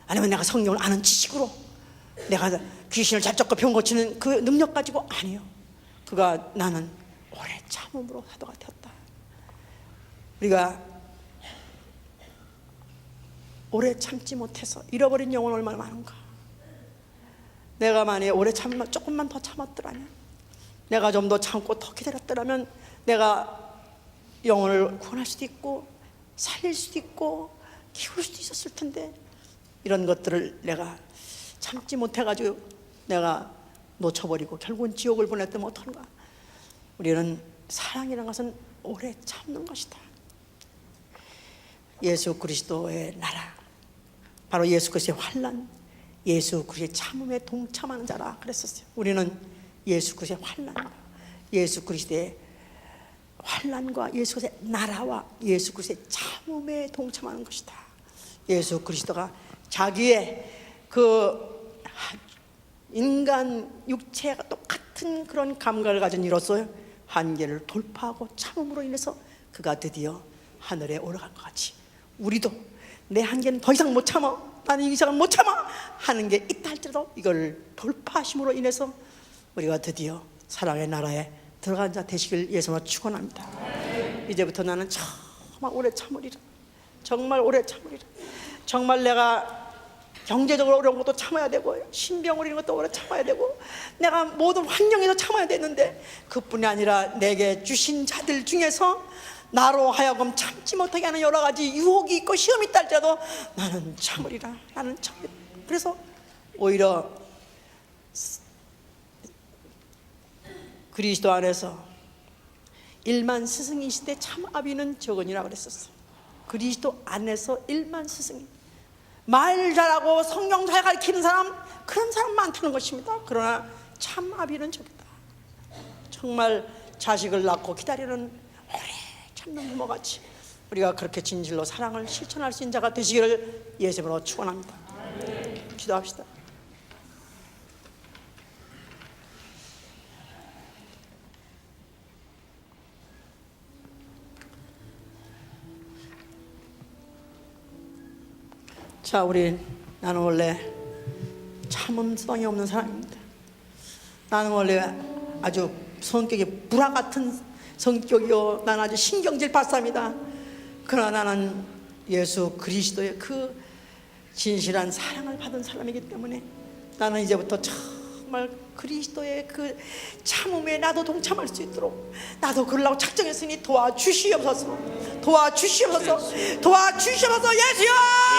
아니면 내가 성경을 아는 지식으로 내가 귀신을 잘 쫓고 병 고치는 그 능력 가지고 아니요. 그가 나는 오래 참음으로 사도가 되었다. 우리가 오래 참지 못해서 잃어버린 영혼 얼마나 많은가. 내가 만약에 오래 조금만 더 참았더라면, 내가 좀 더 참고 더 기다렸더라면 내가 영혼을 구원할 수도 있고 살릴 수도 있고 키울 수도 있었을 텐데, 이런 것들을 내가 참지 못해가지고 내가 놓쳐버리고 결국은 지옥을 보냈다면 어떡한가. 우리는 사랑이라는 것은 오래 참는 것이다. 예수 그리스도의 나라, 바로 예수 그리스도의 환난, 예수 그리스도의 참음에 동참하는 자라 그랬었어요. 우리는 예수 그리스도의 환난과 예수 그리스도의 환난과 예수 그리스도의 나라와 예수 그리스도의 참음에 동참하는 것이다. 예수 그리스도가 자기의 그 인간 육체가 똑같은 그런 감각을 가진 이로써 한계를 돌파하고 참음으로 인해서 그가 드디어 하늘에 올라간 것 같이, 우리도 내 한계는 더 이상 못 참아, 나는 이 이상은 못 참아 하는 게 있다 할지라도 이걸 돌파하심으로 인해서 우리가 드디어 사랑의 나라에 들어간 자 되시길 예수님으로 축원합니다. 이제부터 나는 정말 오래 참으리라. 정말 오래 참으리라. 정말 내가 경제적으로 어려운 것도 참아야 되고, 신병으로 이런 것도 오래 참아야 되고, 내가 모든 환경에서 참아야 되는데, 그뿐이 아니라 내게 주신 자들 중에서 나로 하여금 참지 못하게 하는 여러 가지 유혹이 있고 시험이 있다 할지라도 나는 참으리라. 나는 참으리라. 그래서 오히려 그리스도 안에서 일만 스승이시되 참 아비는 적으니라 그랬었어. 그리스도 안에서 일만 스승이, 말 잘하고 성경 잘 가르치는 사람, 그런 사람 많다는 것입니다. 그러나 참 아비는 적이다. 정말 자식을 낳고 기다리는 오래 참는 부모같이 우리가 그렇게 진실로 사랑을 실천할 수 있는 자가 되시기를 예수님으로 축원합니다. 기도합시다. 자, 나는 원래 참음성이 없는 사람입니다. 나는 원래 아주 성격이 불화 같은 성격이요, 나는 아주 신경질 발사입니다. 그러나 나는 예수 그리스도의 그 진실한 사랑을 받은 사람이기 때문에 나는 이제부터 정말 그리스도의 그 참음에 나도 동참할 수 있도록, 나도 그러려고 작정했으니 도와주시옵소서. 도와주시옵소서. 도와주시옵소서. 예수여!